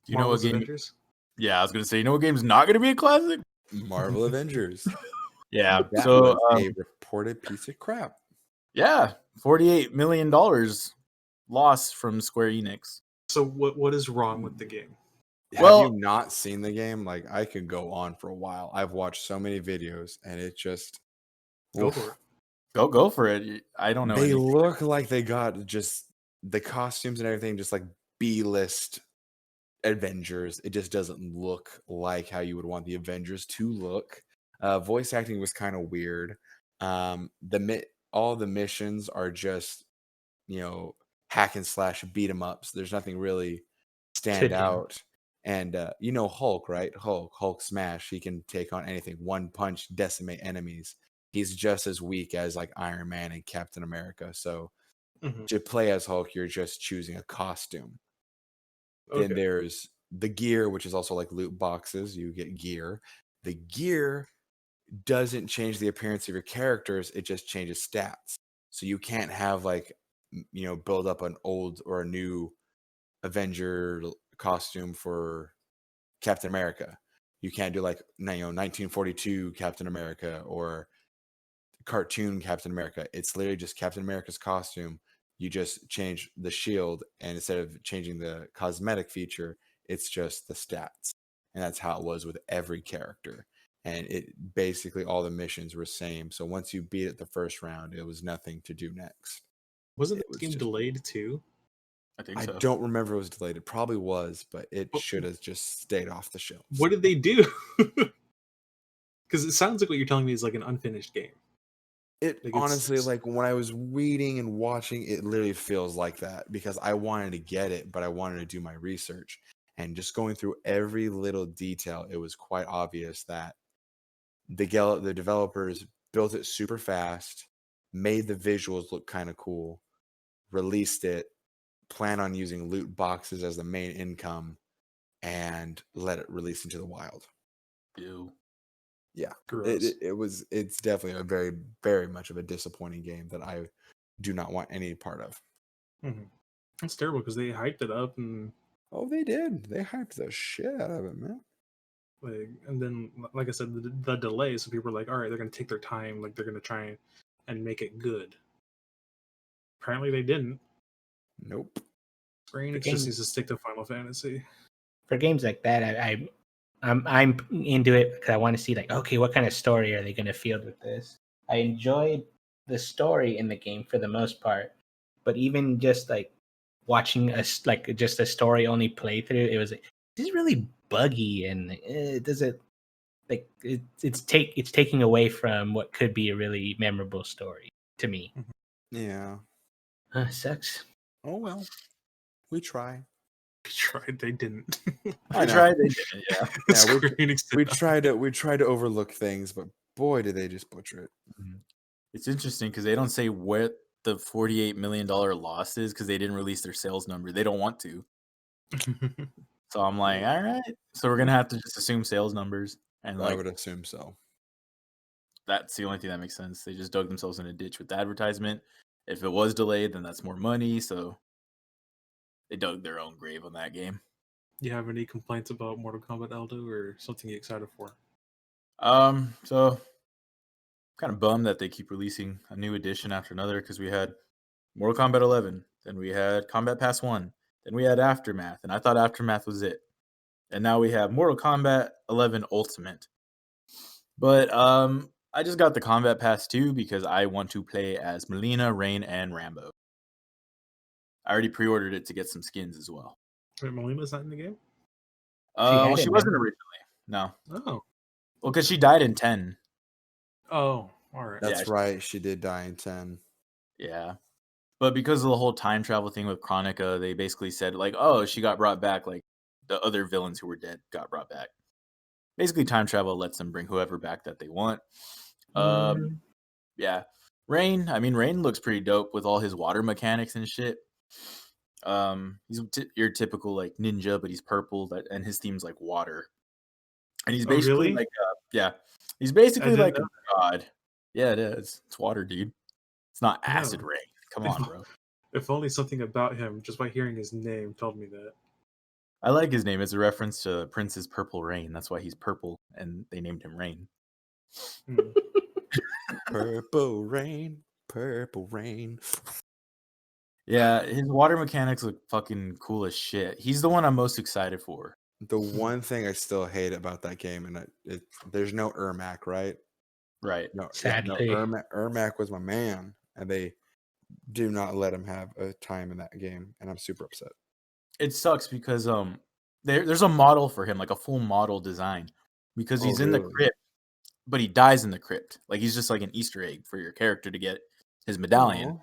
You know what game? Avengers? Yeah, I was gonna say. You know what game's not gonna be a classic? Marvel Avengers. Yeah. That so was a reported piece of crap. Yeah, $48 million loss from Square Enix. So what is wrong with the game? Have you not seen the game? Like, I could go on for a while. I've watched so many videos, and it just go for it. Go for it. I don't know. They look like they got just the costumes and everything, just like B-list Avengers. It just doesn't look like how you would want the Avengers to look. Voice acting was kind of weird. All the missions are just, hack and slash beat 'em ups. There's nothing really stand out. And you know Hulk, right? Hulk smash. He can take on anything. One punch, decimate enemies. He's just as weak as like Iron Man and Captain America. So to play as Hulk, you're just choosing a costume. Then there's the gear, which is also like loot boxes. You get gear. The gear doesn't change the appearance of your characters. It just changes stats. So you can't have like, build up an old or a new Avenger costume for Captain America. You can't do like 1942 Captain America or cartoon Captain America. It's literally just Captain America's costume. You just change the shield, and instead of changing the cosmetic feature, it's just the stats. And that's how it was with every character. And it basically all the missions were same. So once you beat it the first round, it was nothing to do next. Wasn't this game delayed too? I think so. I don't remember if it was delayed. It probably was, but it should have just stayed off the shelves. What did they do? Because it sounds like what you're telling me is like an unfinished game. It like honestly, like when I was reading and watching, it literally feels like that because I wanted to get it, but I wanted to do my research. And just going through every little detail, it was quite obvious that the developers built it super fast, made the visuals look kind of cool, released it, plan on using loot boxes as the main income, and let it release into the wild. Ew. Yeah, it's definitely a very, very much of a disappointing game that I do not want any part of. That's terrible because they hyped it up and they did. They hyped the shit out of it, man. And then, like I said, the delay. So people were like, "All right, they're gonna take their time. Like they're gonna try and make it good." Apparently, they didn't. Nope. Square Enix just needs to stick to Final Fantasy. For games like that, I'm into it because I want to see like, okay, what kind of story are they going to field with this? I enjoyed the story in the game for the most part, but even just like watching just a story only playthrough, it was like, this is really buggy and it doesn't like it's taking away from what could be a really memorable story to me. Yeah. Sucks. Oh well, we try. Tried, they didn't. I tried, they didn't. Yeah, we tried to overlook things, but boy, did they just butcher it. It's interesting because they don't say what the $48 million loss is because they didn't release their sales number. They don't want to. So I'm like, all right. So we're gonna have to just assume sales numbers, and I would assume so. That's the only thing that makes sense. They just dug themselves in a ditch with the advertisement. If it was delayed, then that's more money. So they dug their own grave on that game. You have any complaints about Mortal Kombat Aldo or something you're excited for? So kind of bummed that they keep releasing a new edition after another because we had Mortal Kombat 11, then we had Combat Pass 1, then we had Aftermath, and I thought Aftermath was it. And now we have Mortal Kombat 11 Ultimate. But I just got the Combat Pass 2 because I want to play as Melina, Rain, and Rambo. I already pre-ordered it to get some skins as well. Wait, Melina's not in the game? She wasn't originally. No. Oh. Well, because she died in 10. Oh, all right. That's right. She did die in 10. Yeah. But because of the whole time travel thing with Chronica, they basically said, like, oh, she got brought back. Like, the other villains who were dead got brought back. Basically, time travel lets them bring whoever back that they want. Yeah. Rain looks pretty dope with all his water mechanics and shit. He's your typical like ninja, but he's purple, and his theme's like water. And he's basically like he's basically like a god. Yeah, it is. It's water, dude. It's not acid rain. Come on, bro. If only something about him, just by hearing his name, told me that. I like his name. It's a reference to Prince's Purple Rain. That's why he's purple, and they named him Rain. Purple rain, purple rain. Yeah, his water mechanics look fucking cool as shit. He's the one I'm most excited for. The one thing I still hate about that game, and there's no Ermac, right? Right. No, sadly, Ermac was my man, and they do not let him have a time in that game, and I'm super upset. It sucks because there's a model for him, like a full model design, because he's in the crypt, but he dies in the crypt. Like he's just like an Easter egg for your character to get his medallion.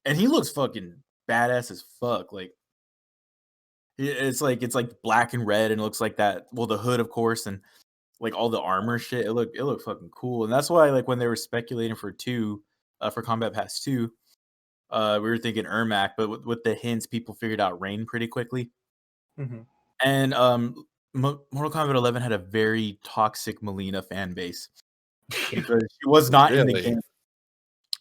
And he looks fucking badass as fuck. Like it's like black and red and it looks like that. Well, the hood, of course, and like all the armor shit. It looked fucking cool. And that's why like when they were speculating for for Combat Pass 2, we were thinking Ermac, but with the hints, people figured out Rain pretty quickly. Mm-hmm. And Mortal Kombat 11 had a very toxic Melina fan base because she was not in the game.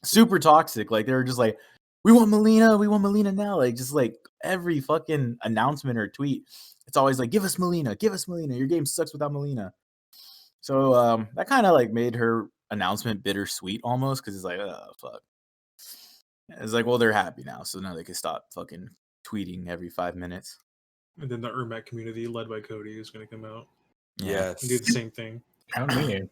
Super toxic. Like they were just like, we want Melina now. Like just like every fucking announcement or tweet, it's always like, give us Melina. Your game sucks without Melina. So that kind of like made her announcement bittersweet almost because it's like, oh fuck. It's like, well, they're happy now, so now they can stop fucking tweeting every 5 minutes. And then the Ermac community, led by Cody, is going to come out. Yes. And do the same thing. How weird.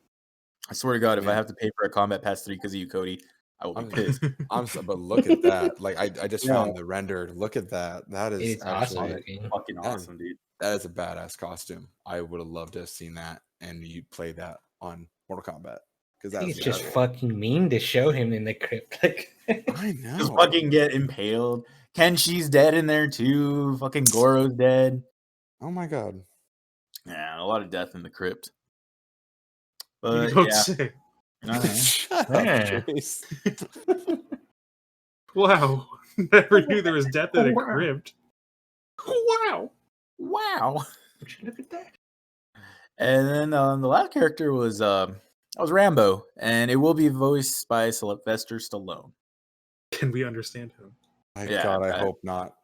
I swear to God, if I have to pay for a Combat Pass 3 because of you, Cody, I will be pissed. But look at that. Like, I just found the render. Look at that. That is It's actually awesome. Fucking awesome, dude. That is a badass costume. I would have loved to have seen that, and you play that on Mortal Kombat. Because that's just fucking mean to show him in the crypt. Like, I know. Just fucking get impaled. Kenshi's dead in there too. Fucking Goro's dead. Oh my god. Yeah, a lot of death in the crypt. You But don't yeah. say. Shut Yeah. up, Trace. Wow. Never knew there was death in a crypt. Wow. look at that. And then the last character was Rambo, and it will be voiced by Sylvester Stallone. Can we understand him? My God, I hope not.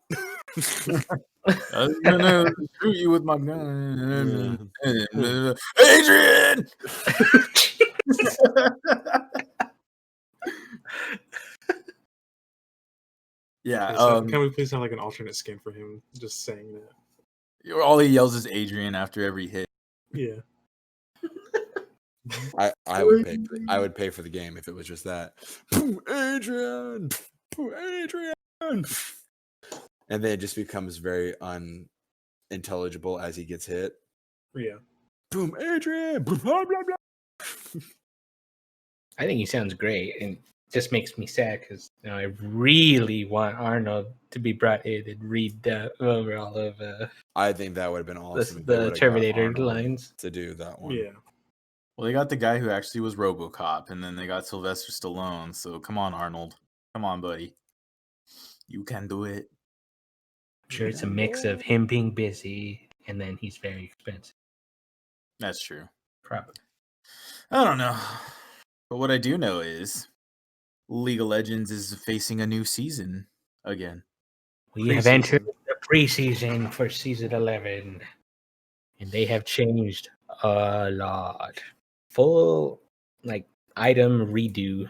I'm gonna shoot you with my gun. Adrian! Yeah. Can we please have like an alternate skin for him just saying that? All he yells is Adrian after every hit. Yeah. I would pay for the game if it was just that. Adrian! Adrian! And then it just becomes very unintelligible as he gets hit. Yeah. Boom, Adrian! Blah, blah, blah. I think he sounds great, and it just makes me sad because I really want Arnold to be brought in and read over all of I think that would have been awesome. the Terminator lines to do that one. Yeah. Well, they got the guy who actually was RoboCop, and then they got Sylvester Stallone. So come on, Arnold. Come on, buddy. You can do it. I'm sure it's a mix of him being busy and then he's very expensive. That's true. Probably. I don't know. But what I do know is League of Legends is facing a new season again. We have entered the preseason for season 11, and they have changed a lot. Full item redo.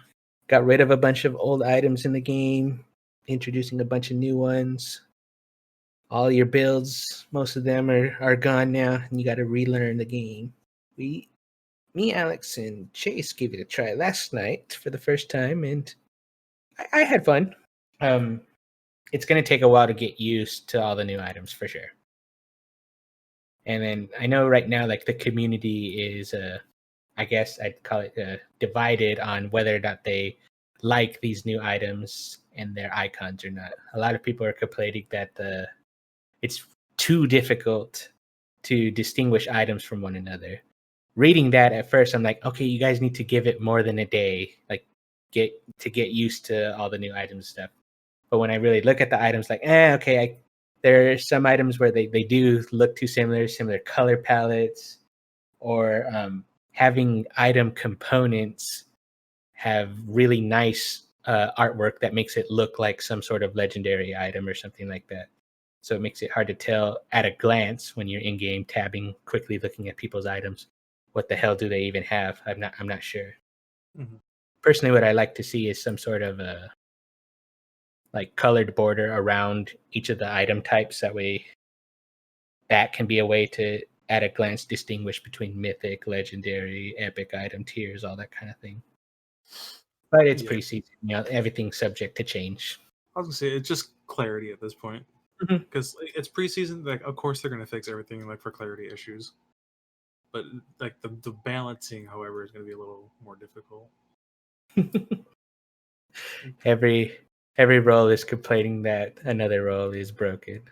Got rid of a bunch of old items in the game, introducing a bunch of new ones. All your builds, most of them are gone now, and you got to relearn the game. Me, Alex, and Chase gave it a try last night for the first time, and I had fun. It's going to take a while to get used to all the new items for sure. And then I know right now, the community is, I guess I'd call it divided on whether or not they like these new items and their icons or not. A lot of people are complaining that it's too difficult to distinguish items from one another. Reading that at first, I'm like, okay, you guys need to give it more than a day, get used to all the new items and stuff. But when I really look at the items, okay, there are some items where they do look too similar color palettes, or having item components have really nice artwork that makes it look like some sort of legendary item or something like that. So it makes it hard to tell at a glance when you're in-game tabbing, quickly looking at people's items. What the hell do they even have? I'm not sure. Mm-hmm. Personally, what I like to see is some sort of a colored border around each of the item types. That way, that can be a way to, at a glance, distinguish between mythic, legendary, epic item tiers, all that kind of thing. But it's preseason, everything's subject to change. I was gonna say it's just clarity at this point, because it's preseason. Of course, they're gonna fix everything for clarity issues, but the balancing, however, is gonna be a little more difficult. Every role is complaining that another role is broken.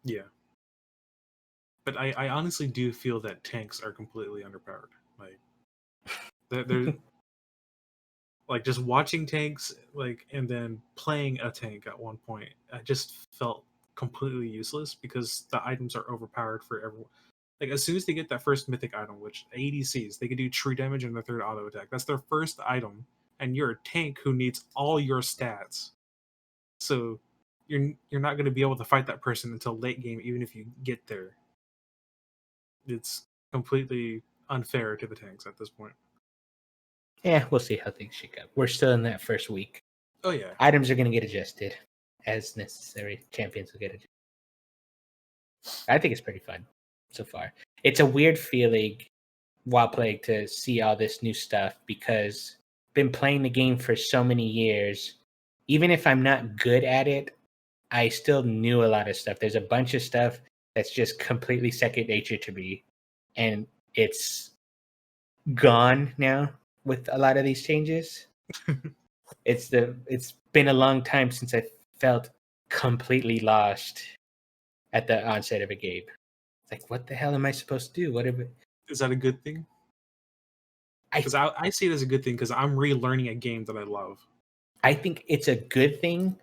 Yeah. But I honestly do feel that tanks are completely underpowered. Like they're like just watching tanks, like, and then playing a tank at one point, I just felt completely useless because the items are overpowered for everyone. Like as soon as they get that first mythic item, which ADCs, they can do true damage and their third auto attack. That's their first item, and you're a tank who needs all your stats. So you're not going to be able to fight that person until late game, even if you get there. It's completely unfair to the tanks at this point. Yeah, we'll see how things shake up. We're still in that first week. Oh yeah, items are going to get adjusted as necessary. Champions will get adjusted. I think it's pretty fun so far. It's a weird feeling while playing to see all this new stuff because I've been playing the game for so many years. Even if I'm not good at it, I still knew a lot of stuff. There's a bunch of stuff that's just completely second nature to me, and it's gone now with a lot of these changes. It's been a long time since I felt completely lost at the onset of a game. It's like, what the hell am I supposed to do? Is that a good thing? Because I see it as a good thing because I'm relearning a game that I love. I think it's a good thing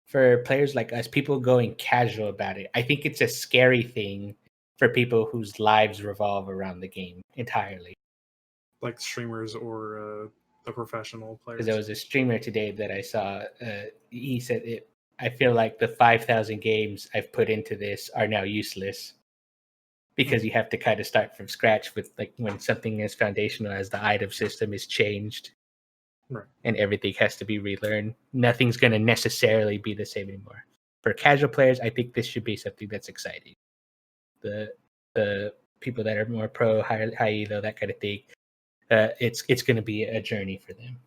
for players like us, people going casual about it. I think it's a scary thing for people whose lives revolve around the game entirely. Like streamers or the professional players. Because there was a streamer today that I saw. He said, I feel like the 5,000 games I've put into this are now useless. Because you have to kind of start from scratch with like when something as foundational as the item system is changed. Right. And everything has to be relearned. Nothing's going to necessarily be the same anymore. For casual players, I think this should be something that's exciting. The people that are more pro, high elo, that kind of thing, it's going to be a journey for them.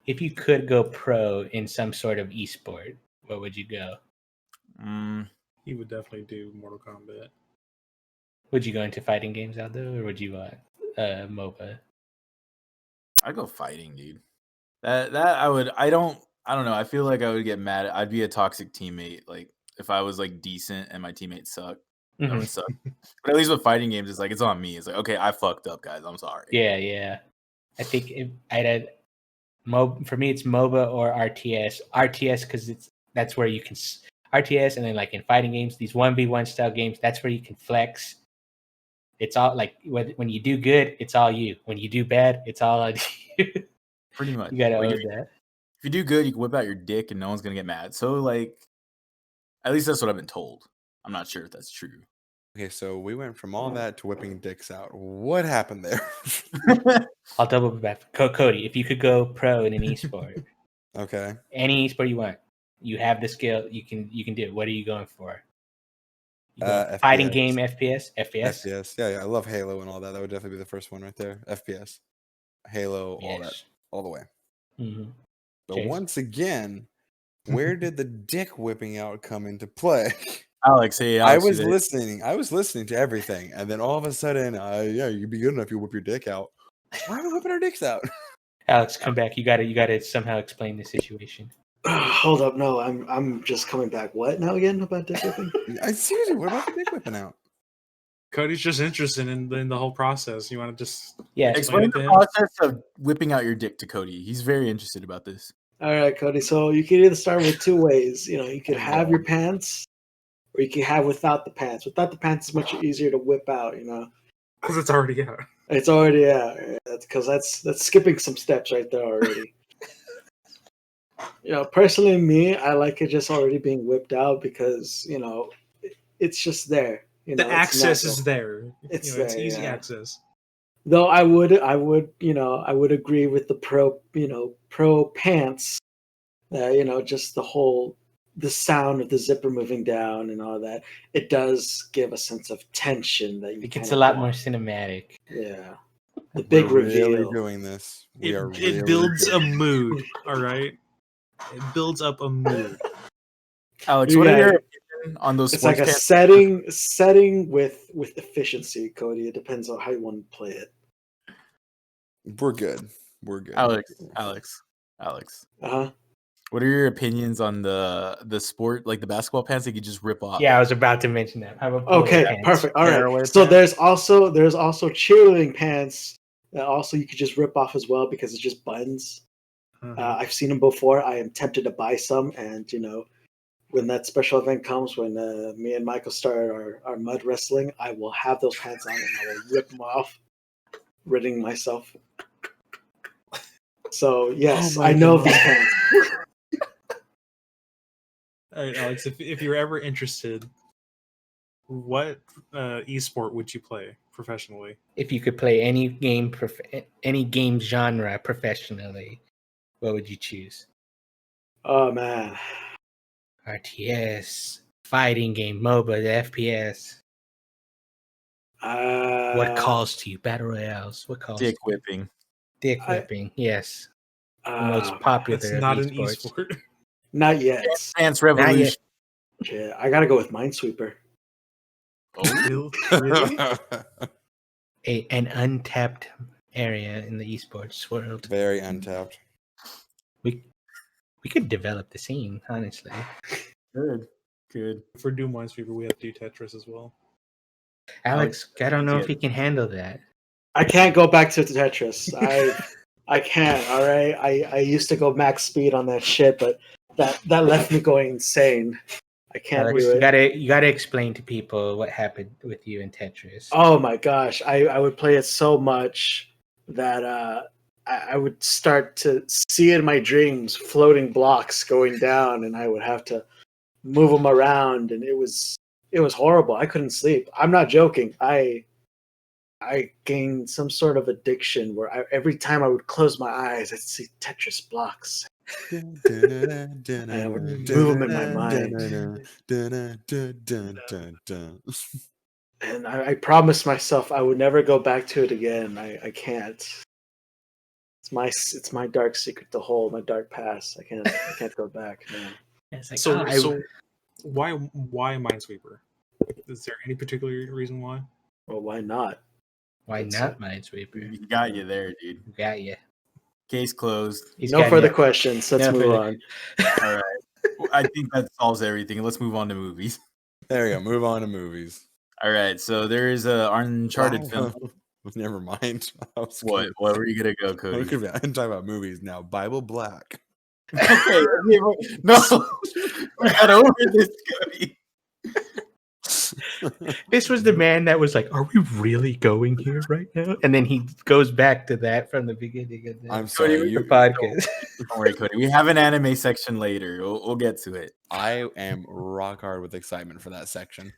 If you could go pro in some sort of esport, what would you go? He would definitely do Mortal Kombat. Would you go into fighting games, Aldo, or would you MOBA? I'd go fighting, dude. That I would. I don't know. I feel like I would get mad. I'd be a toxic teammate. Like if I was like decent and my teammates suck, I would suck. But at least with fighting games, it's like it's on me. It's like, okay, I fucked up, guys. I'm sorry. Yeah. I think for me, it's MOBA or RTS. RTS because that's where you can RTS, and then like in fighting games, these 1v1 style games, that's where you can flex. It's all like when you do good, it's all you. When you do bad, it's all on you. Pretty much. You gotta own that. If you do good, you can whip out your dick and no one's gonna get mad. So like, at least that's what I've been told. I'm not sure if that's true. Okay, so we went from all that to whipping dicks out. What happened there? I'll double back. Cody, if you could go pro in an esport, okay, any esport you want, you have the skill. You can do it. What are you going for? Fighting game, FPS. Yeah. I love Halo and all that. That would definitely be the first one right there. FPS, Halo, all that, all the way. Mm-hmm. But once again, where did the dick whipping out come into play? Alex, hey, I was listening to everything, and then all of a sudden, you'd be good enough. You whip your dick out. Why are we whipping our dicks out? Alex, come back. You got to somehow explain the situation. Hold up, no, I'm just coming back. What now again about dick whipping? Seriously, what about the dick whipping out? Cody's just interested in the whole process. You want to just explain the process of whipping out your dick to Cody. He's very interested about this. All right, Cody. So you can either start with two ways. You could have your pants, or you can have without the pants. Without the pants is much easier to whip out. Because it's already out. It's already out. Because that's skipping some steps right there already. Personally, me, I like it just already being whipped out because it's just there. The access is there. It's it's easy access. Though I would agree with the pro pants. Just the sound of the zipper moving down and all that. It does give a sense of tension that it gets a lot more cinematic. Yeah. The big reveal. Really doing this. It builds a mood. All right. It builds up a mood. Alex, what are your opinion on those? It's like a setting with efficiency, Cody. It depends on how you want to play it. We're good. Alex. Uh-huh. What are your opinions on the sport, like the basketball pants that you just rip off? Yeah, I was about to mention that. How about Okay, pants? perfect. All right. Tearaway So pants? there's also cheerleading pants that also you could just rip off as well because it's just buttons. I've seen them before. I am tempted to buy some, and when that special event comes, when me and Michael start our mud wrestling, I will have those pants on and I will rip them off, ridding myself. So yes, I know these pants. All right, Alex. If you're ever interested, what esport would you play professionally? If you could play any game genre professionally, what would you choose? Oh man, RTS, fighting game, MOBA, FPS. What calls to you? Battle royales. What calls? Dick to you? whipping. Dick whipping. Yes. The most That's popular. not of an esports. esport. not yet. Dance Revolution. Yeah, I gotta go with Minesweeper. Oh, Really? An untapped area in the esports world. Very untapped. We could develop the scene, honestly. good. For Doom Minesweeper, we have to do Tetris as well. Alex, I don't know if he can handle that. I can't go back to Tetris. I can't. All right. I used to go max speed on that shit, but that left me going insane. I can't Alex, do it. You gotta explain to people what happened with you in Tetris. Oh my gosh, I would play it so much that I would start to see in my dreams floating blocks going down, and I would have to move them around, and it was horrible. I couldn't sleep. I'm not joking. I gained some sort of addiction where every time I would close my eyes, I'd see Tetris blocks. And I would move them in my mind. And I promised myself I would never go back to it again. I can't. It's my dark secret to hold, my dark past. I can't go back. Man. It's like, So why Minesweeper? Is there any particular reason why? Well, why not? Why not Minesweeper? We got you there, dude. Got you. Case closed. No further questions. Let's move on. All right. I think that solves everything. Let's move on to movies. There we go. Move on to movies. All right. So there is an Uncharted film. Never mind. What were you gonna go, Cody? I'm talking about movies now. Bible Black. Okay. No. We're not over this, Cody. This was the man that was like, "Are we really going here right now?" And then he goes back to that from the beginning of the, I'm sorry, the podcast. Don't worry, Cody. We have an anime section later. We'll get to it. I am rock hard with excitement for that section.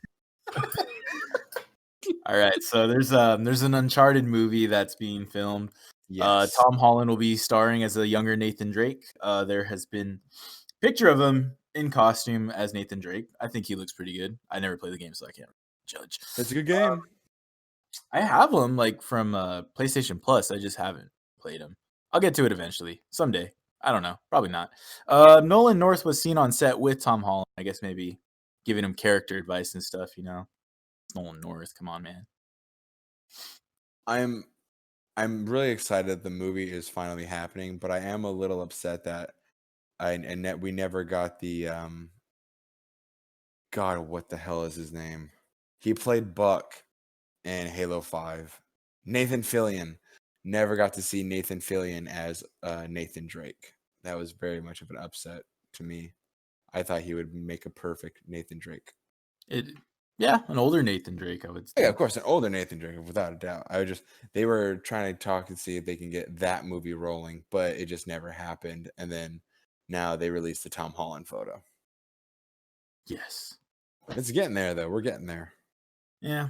All right, so there's an Uncharted movie that's being filmed. Yes. Tom Holland will be starring as a younger Nathan Drake. There has been a picture of him in costume as Nathan Drake. I think he looks pretty good. I never played the game, so I can't judge. It's a good game. I have him like from PlayStation Plus. I just haven't played him. I'll get to it eventually, someday. I don't know. Probably not. Nolan North was seen on set with Tom Holland. I guess maybe giving him character advice and stuff, you know. It's Nolan North. Come on, man. I'm really excited that the movie is finally happening, but I am a little upset that we never got the God, what the hell is his name? He played Buck in Halo 5. Nathan Fillion. Never got to see Nathan Fillion as Nathan Drake. That was very much of an upset to me. I thought he would make a perfect Nathan Drake. Yeah, an older Nathan Drake, I would say. Yeah, of course, an older Nathan Drake, without a doubt. They were trying to talk and see if they can get that movie rolling, but it just never happened. And then now they released the Tom Holland photo. Yes. It's getting there, though. We're getting there. Yeah.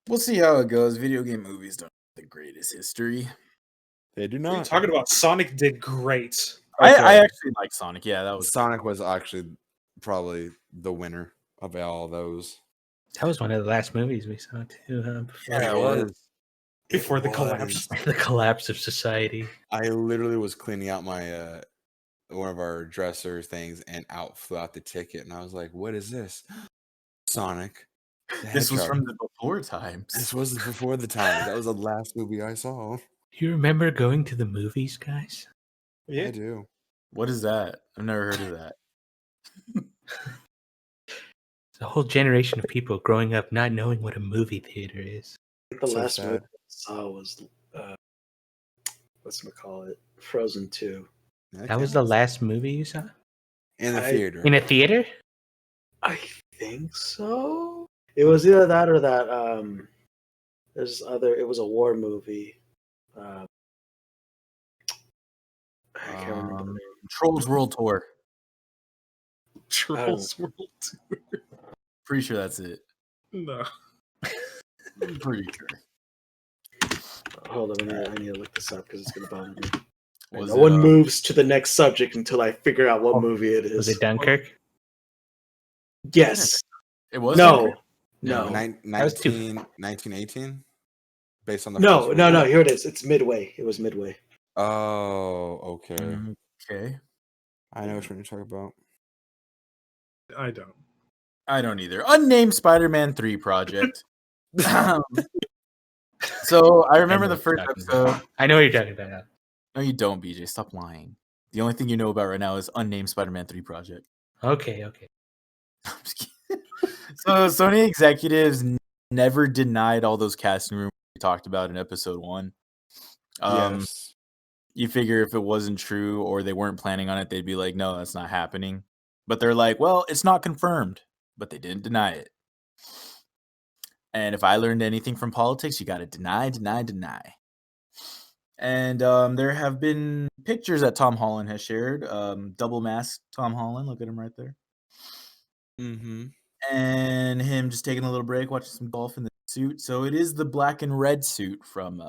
We'll see how it goes. Video game movies don't have the greatest history. They do What are you not. talking about? Sonic did great. Okay. I actually like Sonic. Yeah, that was Sonic was actually probably the winner of all those. That was one of the last movies we saw too. Yeah, it was. Before the collapse. The collapse of society. I literally was cleaning out my one of our dresser things, and out flew out the ticket, and I was like, "What is this?" Sonic. This was from the before times. This wasn't before the time. That was the last movie I saw. You remember going to the movies, guys? Yeah. I do. What is that? I've never heard of that. It's a whole generation of people growing up not knowing what a movie theater is. The So last movie sad. I saw was what's it call it? Frozen 2. That was the last movie you saw? in the theater. In a theater? I think so. It was either that or that. There's other. It was a war movie. I can't remember the name. Trolls World Tour. Trolls World Tour. Pretty sure that's it. No. I'm pretty sure. Hold on, I need to look this up because it's gonna bother me. Was No it, one moves to the next subject until I figure out what movie it is. Was it Dunkirk? Yes. It was No. No, No. 1918. Based on the No. first No. movie? Here it is. It's Midway. It was Midway. Oh, okay. Okay. I know which one you're talking about. I don't. I don't either. Unnamed Spider-Man 3 project. So I remember the first episode. I know what you're talking about. No, you don't, BJ. Stop lying. The only thing you know about right now is Unnamed Spider-Man 3 project. Okay. I'm just kidding. So Sony executives never denied all those casting rumors we talked about in episode 1. Yes. You figure if it wasn't true or they weren't planning on it, they'd be like, no, that's not happening. But they're like, well, it's not confirmed, but they didn't deny it. And if I learned anything from politics, you got to deny. And there have been pictures that Tom Holland has shared. Double mask Tom Holland. Look at him right there. Mm-hmm. And him just taking a little break, watching some golf in the suit. So it is the black and red suit from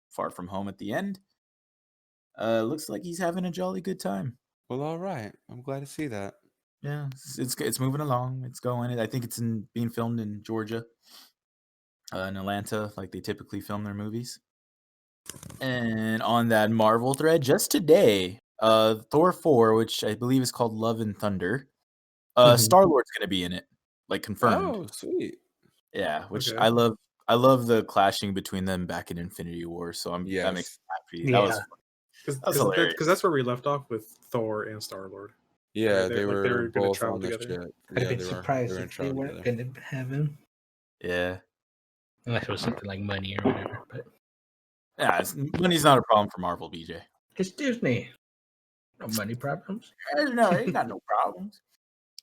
Far From Home at the end. Looks like he's having a jolly good time. Well, all right. I'm glad to see that. Yeah, it's moving along. It's going. I think it's being filmed in Georgia, in Atlanta, like they typically film their movies. And on that Marvel thread, just today, Thor 4, which I believe is called Love and Thunder, Star-Lord's going to be in it, like confirmed. Oh, sweet. Yeah, which Okay. I love. I love the clashing between them back in Infinity War. So that makes me happy. That was hilarious. Because that's where we left off with Thor and Star-Lord. Yeah, They they were were gonna both travel on this together. jet. I'd have been they surprised were if they travel weren't together. going to have him. Yeah. Unless it was something like money or whatever. But Yeah, money's not a problem for Marvel, BJ. it's Disney. No money problems. No, ain't got no problems.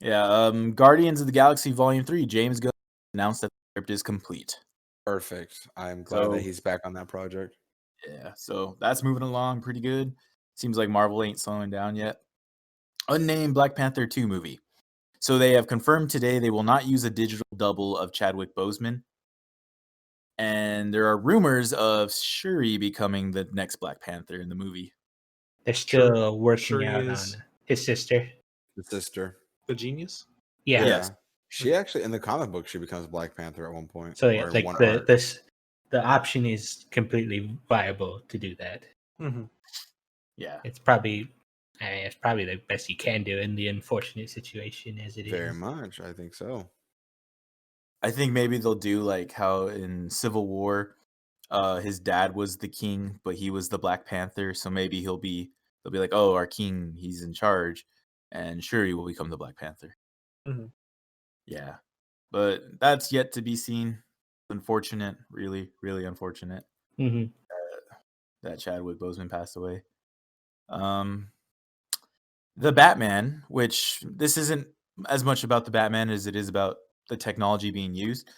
Yeah, Guardians of the Galaxy Volume 3, James Gunn announced that the script is complete. Perfect. I'm glad So- that he's back on that project. Yeah, so that's moving along pretty good. Seems like Marvel ain't slowing down yet. Unnamed Black Panther 2 movie. So they have confirmed today they will not use a digital double of Chadwick Boseman. And there are rumors of Shuri becoming the next Black Panther in the movie. They're still Shuri working out is- on his sister. The sister. The Genius? Yeah. Yes. She actually, in the comic book, she becomes Black Panther at one point. So yeah, or like one the arc. the option is completely viable to do that. Mm-hmm. Yeah. It's probably the best you can do in the unfortunate situation as it is. Very much. I think so. I think maybe they'll do like how in Civil War, his dad was the king, but he was the Black Panther. So maybe they'll be like, oh, our king, he's in charge, and Shuri will become the Black Panther. Mhm. Yeah, but that's yet to be seen. Unfortunate, really, really unfortunate hmm that Chadwick Boseman passed away. The Batman, which this isn't as much about the Batman as it is about the technology being used.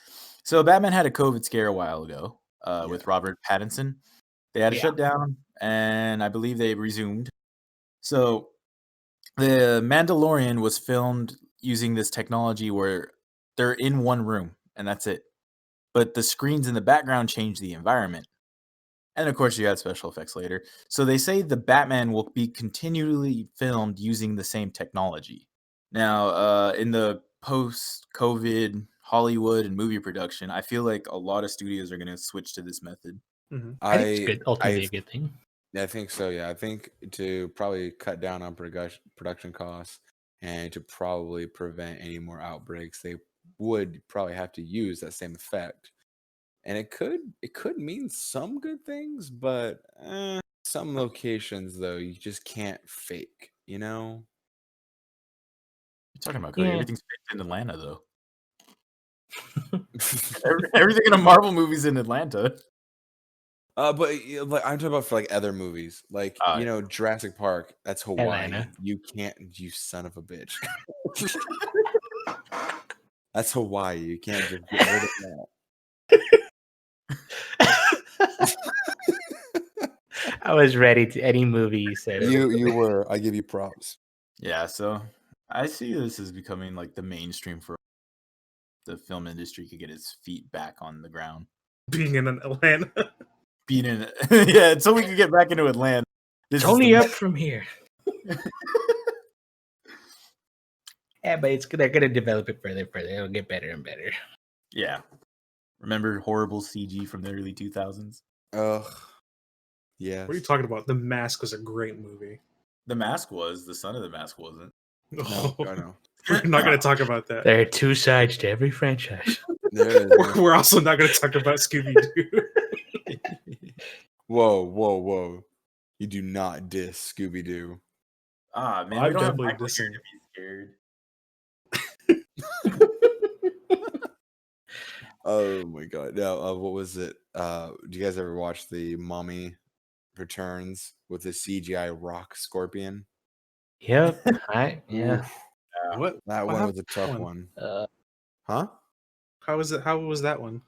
So Batman had a COVID scare a while ago with Robert Pattinson. They had to shut down, and I believe they resumed. So the Mandalorian was filmed using this technology where they're in one room, and that's it. But the screens in the background change the environment. And of course, you had special effects later. So they say the Batman will be continually filmed using the same technology. Now, in the post-COVID Hollywood and movie production, I feel like a lot of studios are going to switch to this method. Mm-hmm. I think it's good. Ultimately, a good thing. I think so. Yeah, I think to probably cut down on production costs and to probably prevent any more outbreaks, they would probably have to use that same effect. And it could mean some good things, but some locations though you just can't fake. you know. You're talking about Cody. Everything's based in Atlanta, though. Everything in a Marvel movie's in Atlanta. But like I'm talking about for like other movies, like Yeah. Jurassic Park. That's Hawaii. Atlanta. You can't, you son of a bitch. That's Hawaii. You can't just get rid of that. I was ready to any movie you said. You were. I give you props. Yeah, so I see this as becoming like the mainstream for the film industry to get its feet back on the ground. Being in Atlanta. Being in yeah, so we can get back into Atlanta. It's only up from here. Yeah, but they're gonna develop it further. It'll get better and better. Yeah. Remember horrible CG from the early 2000s? Ugh. Yeah. What are you talking about? The Mask was a great movie. The Mask was. The Son of the Mask wasn't. No, I know. We're not going to talk about that. There are two sides to every franchise. We're also not going to talk about Scooby-Doo. Whoa. You do not diss Scooby-Doo. Ah, man, I we don't have definitely Michael diss here him. to be scared. Oh my god. No, what was it? Do you guys ever watch the Mommy Returns with the CGI rock scorpion? Yep. Yeah. Yeah. What? That What one was a happened to tough that one. Uh, Huh? How was it? How was that one?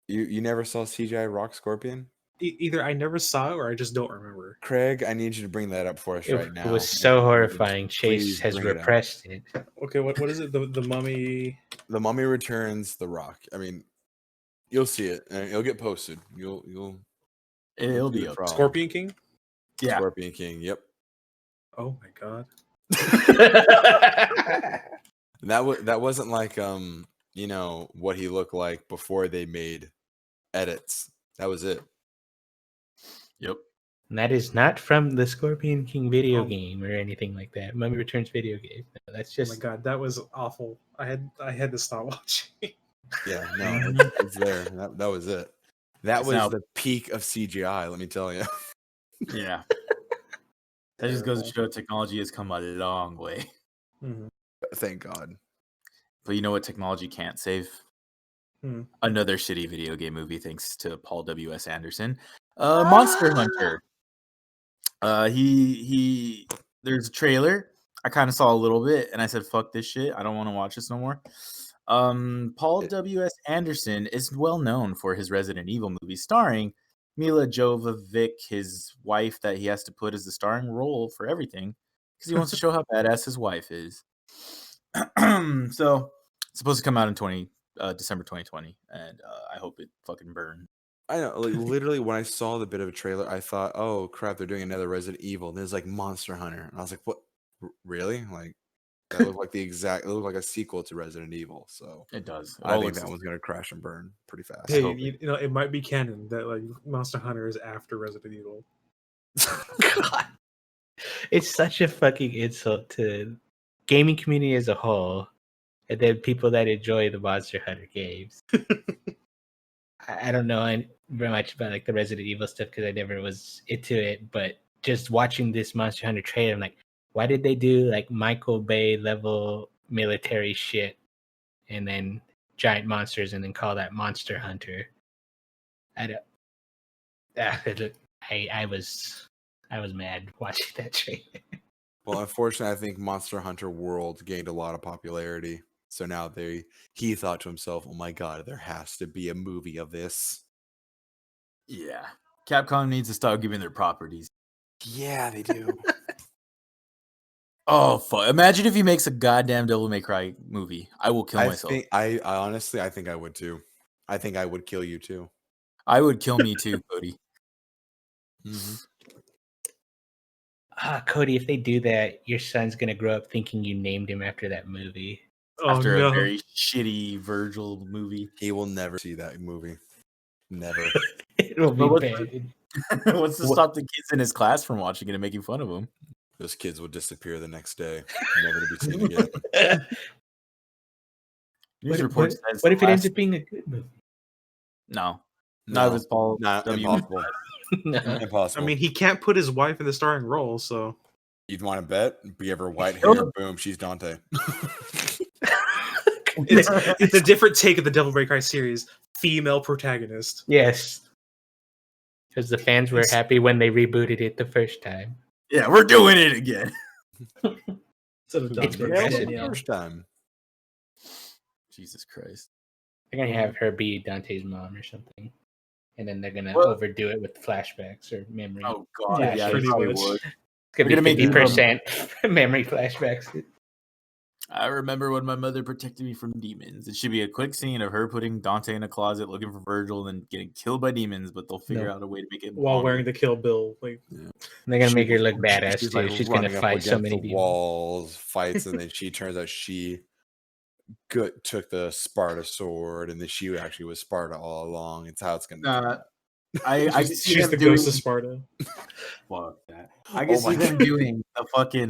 You never saw CGI rock scorpion? Either I never saw it or I just don't remember. Craig, I need you to bring that up for us right now. It was so If you would, horrifying. Chase please has bring it up. repressed it. Okay, what is it? The Mummy. The Mummy Returns, The Rock. I mean, you'll see it, and it'll get posted. You'll It'll see be the up. problem. Scorpion King? Yeah. Scorpion King. Yep. Oh my god. That wasn't like what he looked like before they made edits. That was it. Yep. And that is not from the Scorpion King video Oh. game or anything like that. Mummy Returns video game. No, that's just. Oh my god, that was awful. I had to stop watching. Yeah, no, it's there. That was it. That It's was now- the peak of CGI. Let me tell you. Yeah. That just goes to show technology has come a long way. Mhm. Thank God. But you know what technology can't save? Hmm. Another shitty video game movie, thanks to Paul W.S. Anderson. Monster Hunter. There's a trailer. I kind of saw a little bit, and I said, "Fuck this shit! I don't want to watch this no more." Paul W.S. Anderson is well known for his Resident Evil movies, starring Mila Jovovich, his wife, that he has to put as the starring role for everything because he wants to show how badass his wife is. So it's supposed to come out in December 2020, and I hope it fucking burns. I know, like literally when I saw the bit of a trailer, I thought, "Oh crap, they're doing another Resident Evil." There's like Monster Hunter, and I was like, "What? Really?" Like that looked like it looked like a sequel to Resident Evil. So It does. I think that one's gonna crash and burn pretty fast. Hey, hope you know, it might be canon that like Monster Hunter is after Resident Evil. God. It's such a fucking insult to gaming community as a whole, and then people that enjoy the Monster Hunter games. I don't know very much about like the Resident Evil stuff because I never was into it, but just watching this Monster Hunter trailer, I'm like, why did they do like Michael Bay level military shit and then giant monsters and then call that Monster Hunter? I was mad watching that trailer. Well, unfortunately, I think Monster Hunter World gained a lot of popularity. So now he thought to himself, "Oh my god, there has to be a movie of this." Yeah. Capcom needs to stop giving their properties. Yeah, they do. Oh, fuck. Imagine if he makes a goddamn Devil May Cry movie. I will kill myself. I honestly, I think I would too. I think I would kill you too. I would kill me too, Cody. Cody, if they do that, your son's gonna grow up thinking you named him after that movie. After a very shitty Virgil movie. He will never see that movie. Never. It'll be bad. What's to stop the kids in his class from watching it and making fun of him? Those kids will disappear the next day, never to be seen again. News reports says what if it ends up being a good movie? No. Not if it's Paul. Not W. impossible. No. Impossible. I mean, he can't put his wife in the starring role, so You'd want to bet? Be ever white hair, boom, she's Dante. It's a different take of the Devil May Cry series. Female protagonist. Yes. Because the fans were happy when they rebooted it the first time. Yeah, we're doing it again. It's progressive. The first time. Jesus Christ. They're going to have her be Dante's mom or something. And then they're going to overdo it with flashbacks or memory. Oh, God. Yeah, pretty much. It's going to be 50% memory flashbacks. I remember when my mother protected me from demons. It should be a quick scene of her putting Dante in a closet looking for Virgil and getting killed by demons, but they'll figure out a way to make it while wearing the Kill Bill. Like, they're gonna make her look badass she's too. like She's gonna fight so many walls, fights, and then she turns out she took the Sparta sword, and then she actually was Sparta all along. It's how it's gonna. She's the ghost of Sparta. Fuck that. I can see them doing the fucking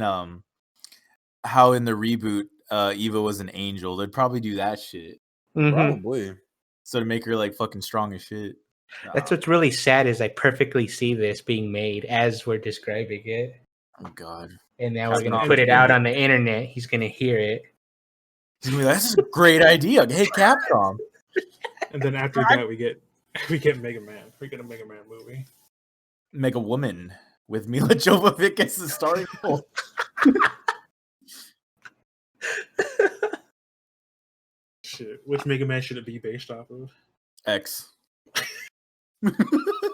how in the reboot Eva was an angel. They'd probably do that shit. Probably. So to make her like fucking strong as shit. That's what's really sad is I perfectly see this being made as we're describing it. Oh God. And now we're gonna put it out on the internet. He's gonna hear it. He's gonna be like, "This is a great idea. Hey, Capcom." And then after that we get Mega Man. We get a Mega Man movie. Mega Woman with Mila Jovovich as the starring role. Shit. Which Mega Man should it be based off of? X.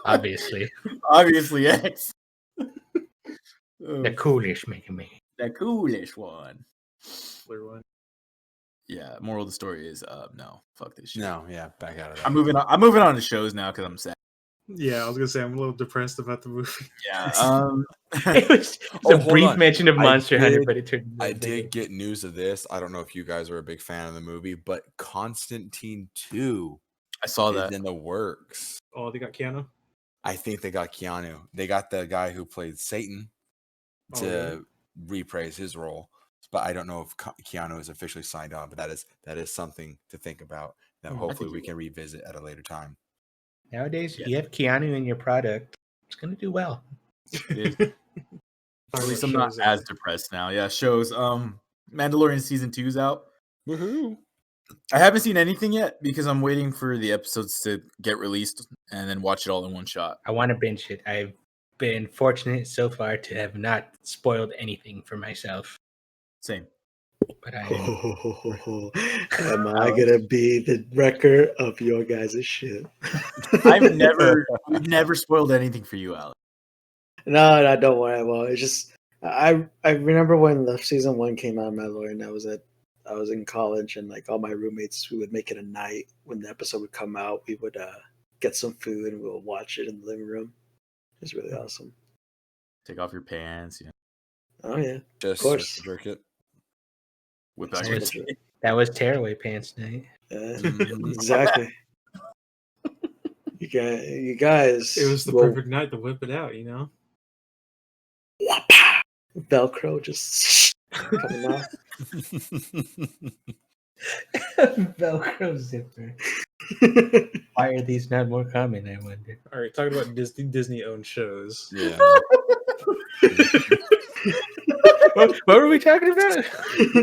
Obviously. Obviously X. The coolest Mega Man. The coolest one. Clear one. Yeah, moral of the story is no, fuck this shit. No, yeah, back out of that. I'm moving on to shows now because I'm sad. Yeah, I was gonna say I'm a little depressed about the movie. Yeah. It was a brief mention of Monster Hunter, but it turned. I did get news of this. I don't know if you guys are a big fan of the movie, but Constantine 2 I saw that in the works. Oh, they got Keanu? I think they got Keanu. They got the guy who played Satan to reprise his role. But I don't know if Keanu is officially signed on, but that is something to think about that hopefully we can revisit at a later time. Nowadays, if you have Keanu in your product, it's going to do well. At least I'm not as depressed now. Yeah, shows. Mandalorian season 2's out. Woohoo! I haven't seen anything yet because I'm waiting for the episodes to get released and then watch it all in one shot. I want to binge it. I've been fortunate so far to have not spoiled anything for myself. Same. But am I gonna be the wrecker of your guys' shit? I've never spoiled anything for you, Alex. No, don't worry. Well, it's just I remember when the season 1 came out of Mandalorian. I was in college, and like all my roommates, we would make it a night when the episode would come out. We would get some food and we'll watch it in the living room. It's really awesome. Take off your pants. Yeah. Oh yeah, just of course. Jerk it. Whip out your that was tearaway pants night. Exactly. You guys. It was the perfect night to whip it out, you know. Velcro just coming off. Velcro zipper. Why are these not more common? I wonder. All right, talking about Disney-owned shows. Yeah. What were we talking about? Who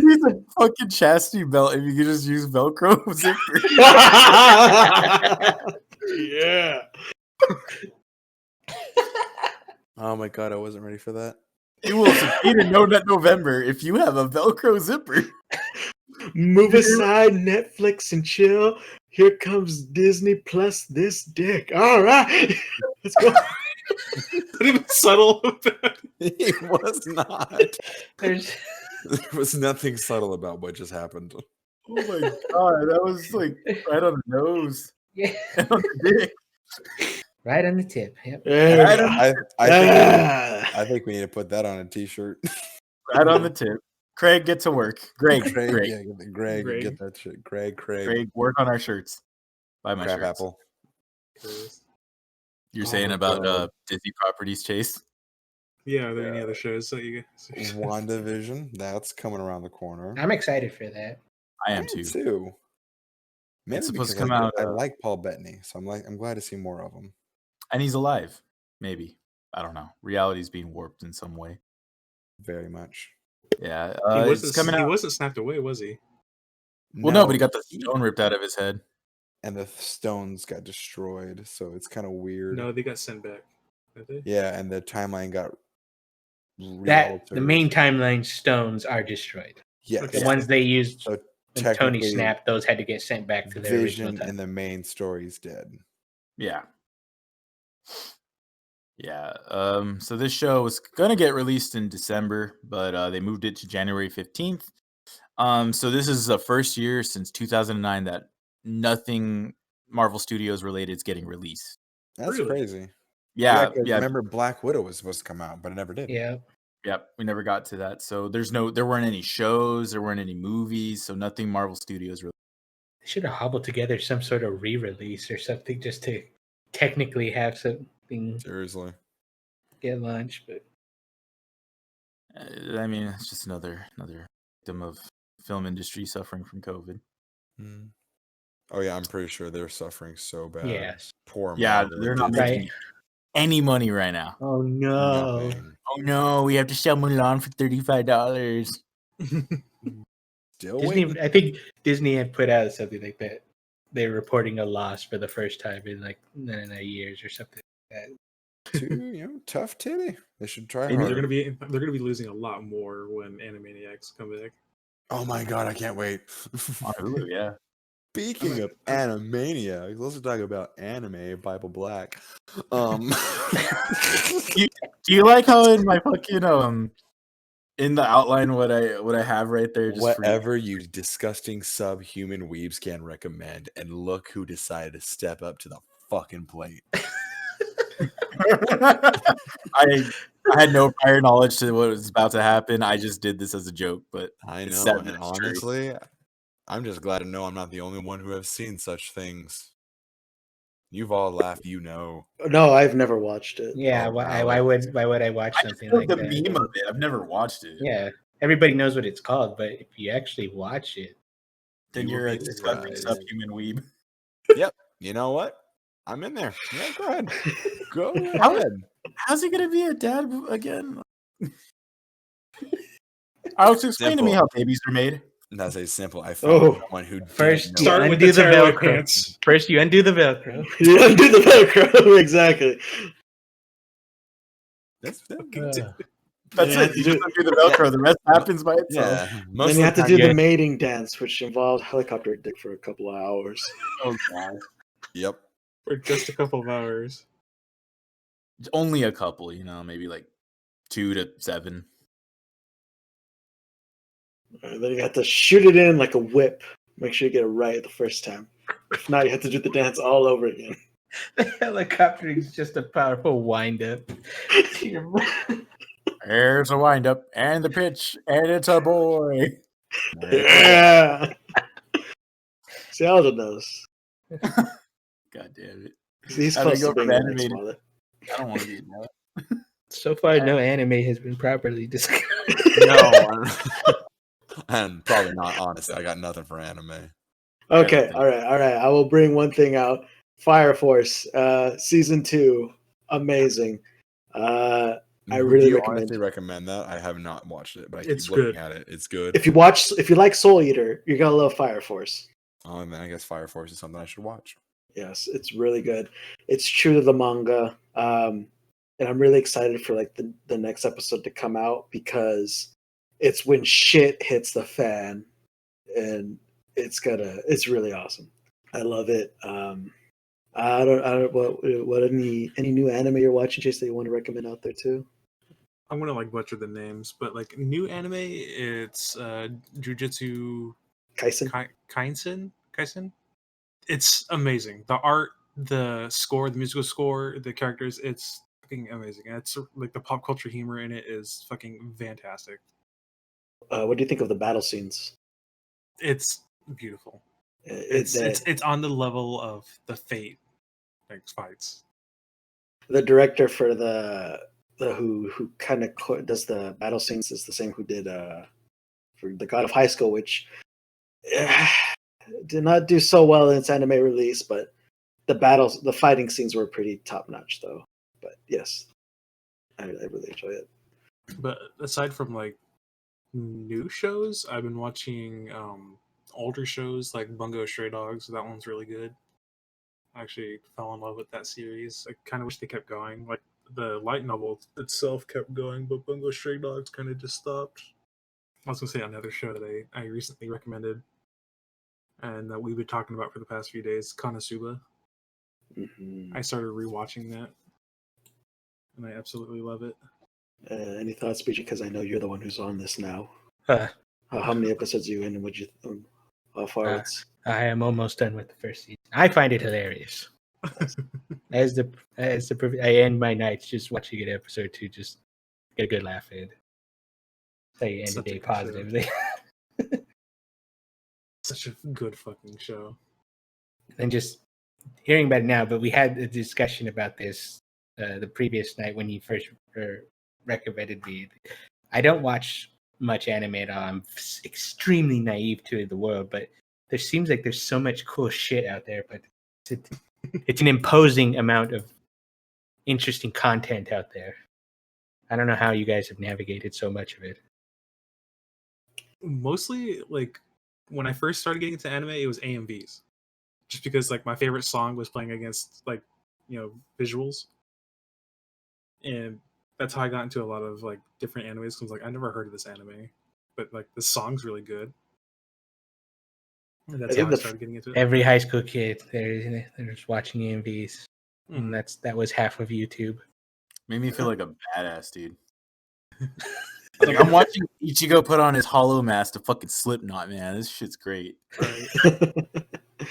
needs a fucking chastity belt if you could just use Velcro zipper? Yeah. Oh my god, I wasn't ready for that. You will succeed in No Nut November if you have a Velcro zipper. Move aside, Netflix, and chill. Here comes Disney plus this dick. All right, let's go. Not even subtle about it. It was not. There was nothing subtle about what just happened. Oh my god, that was like right on the nose. Yeah. And on the dick. Right on the tip. Yep. I think we need to put that on a t-shirt. Right on the tip. Craig, get to work. Greg, yeah, Greg, get that shit. Greg, work on our shirts. Buy my Crab shirts. apple. You're saying about Disney properties, Chase? Yeah, are there any other shows that you guys? WandaVision, that's coming around the corner. I'm excited for that. I am too. Maybe it's supposed to because come out. I like Paul Bettany, so I'm glad to see more of him. And he's alive, maybe. I don't know, reality's being warped in some way. Very much. Yeah, It's coming out. He wasn't snapped away, was he? Well, no, but he got the stone ripped out of his head. And the stones got destroyed, so it's kind of weird. No, they got sent back. Did they? Yeah, and the timeline got the main timeline stones are destroyed. Yes. The ones they used so when Tony snapped, those had to get sent back to their original Vision time. and the main story's dead. Yeah. Yeah. So this show was gonna get released in December, but they moved it to January 15th. So this is the first year since 2009 that nothing Marvel Studios related is getting released. That's crazy. Yeah. Remember, Black Widow was supposed to come out, but it never did. Yeah. Yep. We never got to that. So there weren't any shows, there weren't any movies, so nothing Marvel Studios released. They should have hobbled together some sort of re-release or something just to technically have something. Seriously. Get launched, but I mean, it's just another victim of film industry suffering from COVID. Mm. Oh yeah, I'm pretty sure they're suffering so bad. Yes. Poor. Yeah, Marvel. they're not making any money right now. Oh no! Nothing. Oh no, we have to sell Mulan for $35. Still Disney. waiting. I think Disney had put out something like that. They're reporting a loss for the first time in like 9 years or something like that. Too, tough titty. They should try They're harder. gonna be losing a lot more when Animaniacs come back. Oh my god, I can't wait. On Hulu, yeah. Speaking of Animaniacs, let's talk about anime, Bible Black. Do you like how in my fucking in the outline what I have right there? Just whatever you disgusting subhuman weebs can recommend, and look who decided to step up to the fucking plate. I had no prior knowledge to what was about to happen. I just did this as a joke, but I know, and honestly, I'm just glad to know I'm not the only one who has seen such things. You've all laughed, No, I've never watched it. Yeah, why would I watch something like that? The meme of it. I've never watched it. Yeah, everybody knows what it's called, but if you actually watch it, then you're a disgusting subhuman weeb. Yep. You know what? I'm in there. Yeah, go ahead. Go ahead. How's he gonna be a dad again? Alex, explain to me how babies are made. That's a simple. I found someone who first you undo the Velcro. First, you undo the Velcro. You undo the Velcro. Exactly. That's it. You just undo the Velcro. The rest happens by itself. Yeah. Then you have to do the mating dance, which involved helicopter dick for a couple of hours. Oh god. Yep. For just a couple of hours. Only a couple, maybe like 2 to 7. Then you have to shoot it in like a whip. Make sure you get it right the first time. If not, you have to do the dance all over again. The helicopter is just a powerful wind-up. There's a wind-up and the pitch, and it's a boy. Yeah. See, Aldo knows. God damn it. He's close to being animated. I don't want to be that. So far, no anime has been properly discussed. No. And probably not, honestly. I got nothing for anime. Okay, all right. I will bring one thing out. Fire Force, season 2, amazing. I really recommend that. I have not watched it, but I keep looking at it. It's good. If you like Soul Eater, you're gonna love Fire Force. Oh man, I guess Fire Force is something I should watch. Yes, it's really good. It's true to the manga, and I'm really excited for like the next episode to come out because it's when shit hits the fan, and it's really awesome. I love it. I don't what any new anime you're watching, Chase, that you want to recommend out there too? I'm gonna butcher the names, but like new anime, it's Jujutsu Kaisen. It's amazing. The art, the score, the musical score, the characters, it's fucking amazing. And it's like the pop culture humor in it is fucking fantastic. What do you think of the battle scenes? It's beautiful. It's on the level of the Fate fights. The director for the who kind of does the battle scenes is the same who did for the God of High School, which did not do so well in its anime release, but the fighting scenes were pretty top notch though. But yes, I really enjoy it. But aside from like new shows, I've been watching older shows like Bungo Stray Dogs. That one's really good. I actually fell in love with that series. I kind of wish they kept going. Like the light novel itself kept going, but Bungo Stray Dogs kind of just stopped. I was gonna say another show that I recently recommended and that we've been talking about for the past few days, Konosuba. Mm-hmm. I started rewatching that, and I absolutely love it. Any thoughts, BG? Because I know you're the one who's on this now. Uh, How many episodes are you in, and would you? How far? I am almost done with the first season. I find it hilarious. As I end my nights just watching an episode to just get a good laugh in. So you end the day positively. Such a good fucking show. And just hearing about it now, but we had a discussion about this the previous night when you first recommended me. I don't watch much anime at all. I'm extremely naive to the world, but there seems like there's so much cool shit out there, but it's an imposing amount of interesting content out there. I don't know how you guys have navigated so much of it. Mostly, like, when I first started getting into anime, it was AMVs. Just because, like, my favorite song was playing against, like, visuals. And that's how I got into a lot of, like, different animes. Because, like, I never heard of this anime. But, like, the song's really good. And that's how I started getting into it. Every high school kid, they're just watching AMVs. And that was half of YouTube. Made me feel like a badass, dude. Like, I'm watching Ichigo put on his hollow mask to fucking Slipknot, man. This shit's great. Right.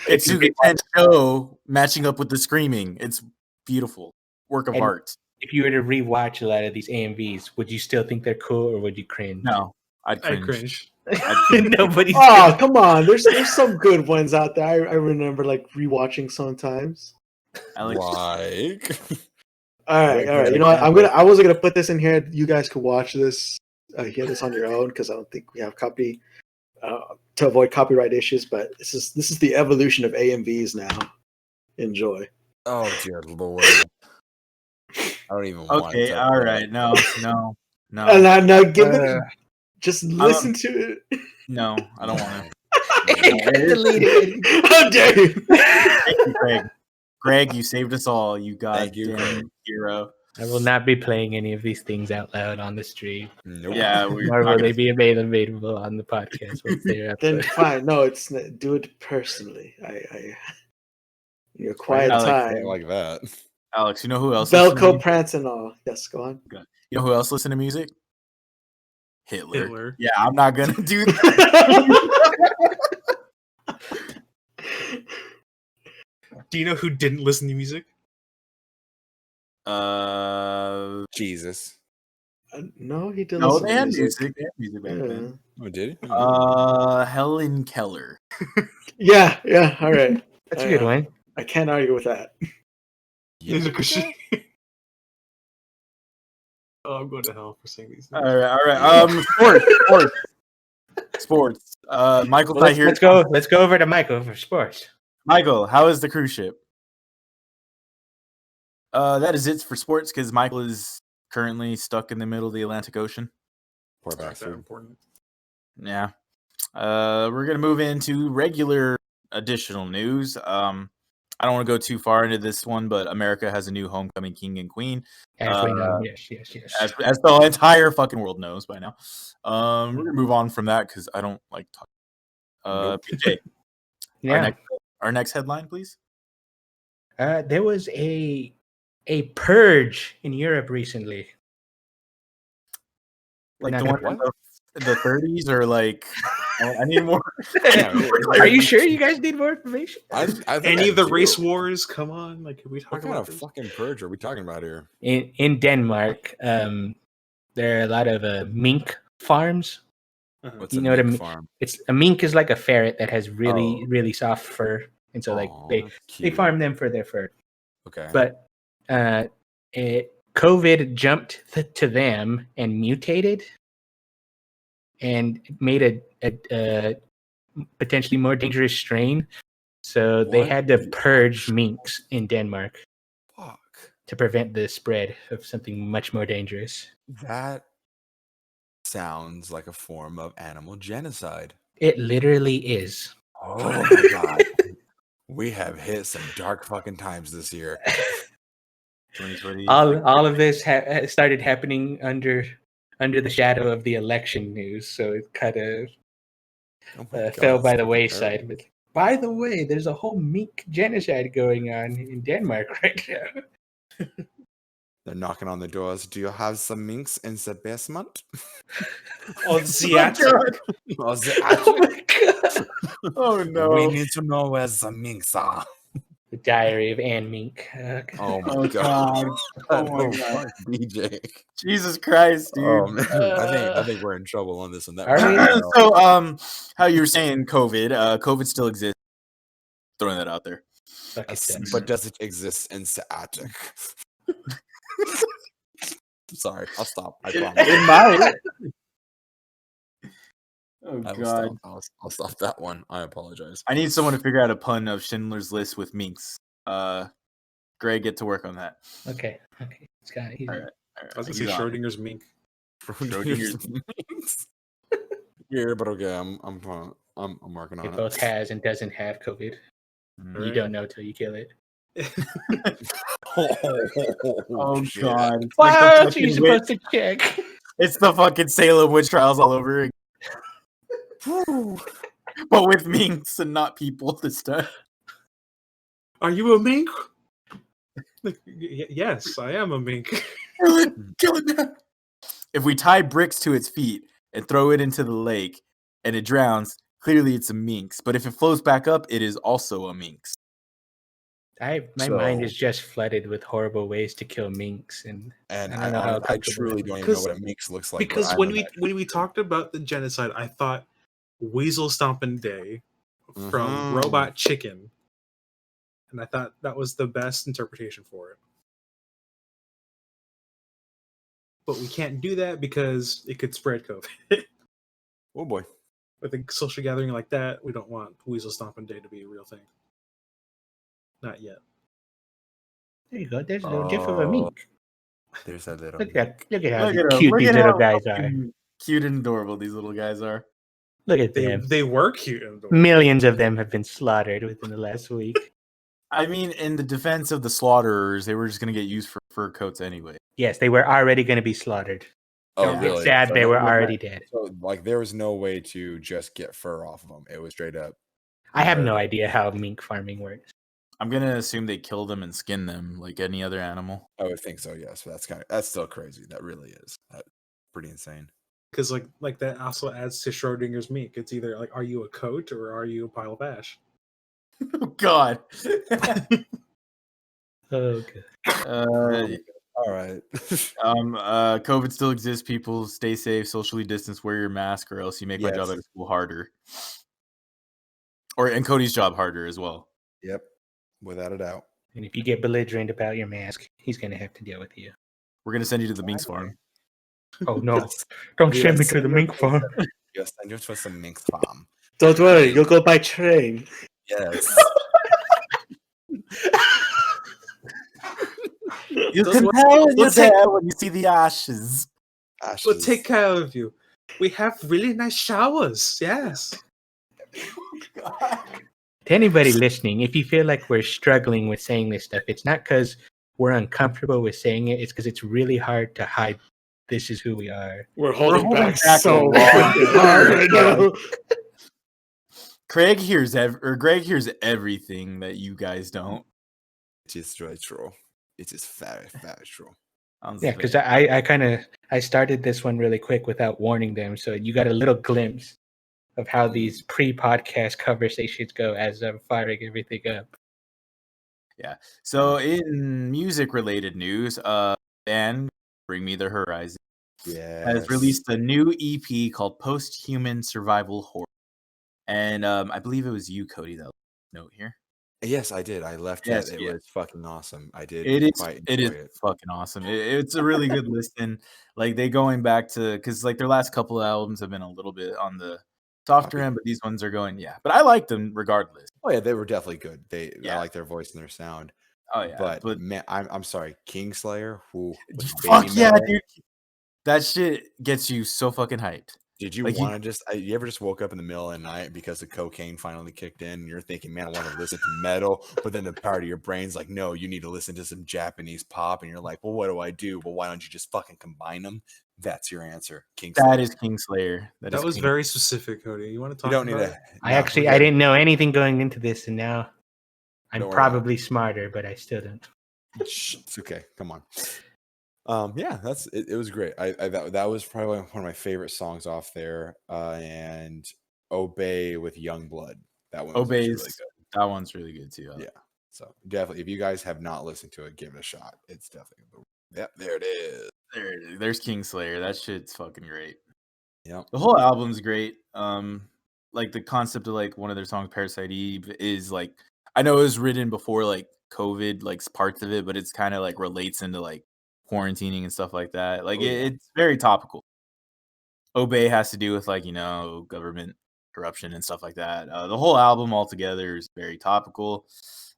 It's a good show matching up with the screaming. It's beautiful. Work of art. If you were to rewatch a lot of these AMVs, would you still think they're cool or would you cringe? No, I'd cringe. Nobody's. Oh, come on! There's some good ones out there. I remember like rewatching sometimes. I like. All right. You know what? I wasn't gonna put this in here. You guys could watch this, hear this on your own because I don't think we have copy to avoid copyright issues. But this is the evolution of AMVs now. Enjoy. Oh dear Lord! I don't even want to. Okay, all right. No. Now give it. Just listen to it. No, I don't want to. Delete it. How dare you? Thank you, Greg. Greg, you saved us all. You goddamn hero. I will not be playing any of these things out loud on the stream. Nope. Yeah, nor will they be available on the podcast once they're up. Then fine. No, it's not, do it personally. I your quiet time like that. Alex, you know who else? Velcro prance and all. Yes, go on. You know who else listens to music? Hitler. Yeah, I'm not gonna do that. Do you know who didn't listen to music? Jesus. No, he didn't. No, they had music. They had music back then. Oh, did he? Helen Keller. Yeah. All right. That's a good one. I can't argue with that. Yeah. Oh, I'm going to hell for saying these things. All right. Sports. Michael, here. Let's go over to Michael for sports. Michael, how is the cruise ship? That is it for sports because Michael is currently stuck in the middle of the Atlantic Ocean. Poor bastard. Important. Yeah. We're gonna move into regular additional news. I don't want to go too far into this one, but America has a new homecoming king and queen. As we know, yes. As the entire fucking world knows by now. We're gonna move on from that because I don't like talking. PJ, yeah. Our next headline, please. There was a purge in Europe recently. Like the one in the 30s, or like I need more. Are you sure you guys need more information? Any of the race wars? Come on, like are we talking what kind about of fucking purge are we talking about here? In Denmark, there are a lot of mink farms. What's a mink farm? It's a mink is like a ferret that has really soft fur, and so like they farm them for their fur. Okay, but COVID jumped to them and mutated, and made a potentially more dangerous strain. So they had to purge minks in Denmark. Fuck. to prevent the spread of something much more dangerous. That sounds like a form of animal genocide. It literally is. Oh my god. We have hit some dark fucking times this year. 2020. All of this started happening under the shadow of the election news, so it kind of fell by the wayside. But by the way, there's a whole mink genocide going on in Denmark right now. They're knocking on the doors. Do you have some minks in the basement? Oh, the attic. Oh, the Oh attic. my god! Oh no! We need to know where the minks are. The Diary of Anne Mink. Oh my Oh god! Oh my No, god! fuck DJ. Jesus Christ, dude! Oh man, I think we're in trouble on this one. That Are we? So, how you were saying COVID? COVID still exists. Throwing that out there. Fuck it does. But does it exist in the attic? Sorry, I'll stop. I promise. It might. Oh god! I'll stop that one. I apologize. I need someone to figure out a pun of Schindler's List with minks. Greg, get to work on that. Okay. Scott, he's All right. I was gonna say Schrodinger's mink. Schrodinger's minks. Yeah, but okay, I'm working on it it. both has and doesn't have COVID. You don't know till you kill it. Oh shit. god! Why else are you supposed to check? It's the fucking Salem witch trials all over again. But with minks and not people this time. Are you a mink? Yes, I am a mink. Kill it now. If we tie bricks to its feet and throw it into the lake and it drowns, clearly it's a minx. But if it floats back up, it is also a minx. My mind is just flooded with horrible ways to kill minks, and I truly don't even know what a minx looks like. Because when we talked about the genocide, I thought Weasel Stompin' Day from Robot Chicken, and I thought that was the best interpretation for it. But we can't do that because it could spread COVID. Oh boy! With a social gathering like that, we don't want Weasel Stompin' Day to be a real thing. Not yet. There you go. There's a little gif of a mink. There's that little. Look at how cute these little guys are. Cute and adorable these little guys are. Look at them. They were cute and adorable. Millions of them have been slaughtered within the last week. I mean, in the defense of the slaughterers, they were just going to get used for fur coats anyway. Yes, they were already going to be slaughtered. Oh, Don't really? get sad. They were already dead. So, like, there was no way to just get fur off of them. It was straight up. I have no idea how mink farming works. I'm gonna assume they kill them and skin them like any other animal. I would think so. Yes, but that's still crazy. That really is. That's pretty insane. Because like that also adds to Schrodinger's mink. It's either like, are you a coat or are you a pile of ash? Oh God. Okay. All right. COVID still exists. People stay safe, socially distance, wear your mask, or else you make my job at school harder. And Cody's job harder as well. Yep, without a doubt. And if you get belligerent about your mask, he's gonna have to deal with you. We're gonna send you to the minx farm. Oh no! Don't send me to the mink farm. Yes, send you to some minx farm. Don't worry, you'll go by train. Yes. You can tell in your hair when you see the ashes. We'll take care of you. We have really nice showers. Yes. To anybody listening, if you feel like we're struggling with saying this stuff, it's not because we're uncomfortable with saying it. It's because it's really hard to hide. This is who we are. We're holding back so hard right now. Greg hears everything that you guys don't. It is very true. It is very, very true. Yeah, because I started this one really quick without warning them, so you got a little glimpse of how these pre-podcast conversations go as I'm firing everything up. Yeah. So in music-related news, band Bring Me the Horizon has released a new EP called Post-Human Survival Horror. And I believe it was you, Cody, that note here. Yes, I did. I left it. It was fucking awesome. I did. It is fucking awesome. It's a really good listen. Like they going back to because like their last couple of albums have been a little bit on the softer end, but these ones are going But I like them regardless. Oh yeah, they were definitely good. I like their voice and their sound. Oh yeah, but man, I'm sorry, Kingslayer. Fuck yeah, dude. That shit gets you so fucking hyped. Did you want to just? You ever just woke up in the middle of the night because the cocaine finally kicked in, and you're thinking, "Man, I want to listen to metal," but then the part of your brain's like, "No, you need to listen to some Japanese pop," and you're like, "Well, what do I do?" Well, why don't you just fucking combine them? That's your answer, Kingslayer. That is Kingslayer. That was very specific, Cody. You want to talk about it? I didn't know anything going into this, and now I'm probably smarter, but I still don't. It's okay. Come on. Yeah, it was great. That was probably one of my favorite songs off there. And Obey with Youngblood. That one was really good. That one's really good too. Yeah. So definitely, if you guys have not listened to it, give it a shot. It's definitely there it is. There's Kingslayer. That shit's fucking great. Yeah. The whole album's great. Like the concept of like one of their songs, Parasite Eve, is like, I know it was written before like COVID, like parts of it, but it's kind of like relates into like quarantining and stuff like that. Like it's very topical. Obey has to do with like, government corruption and stuff like that. The whole album altogether is very topical.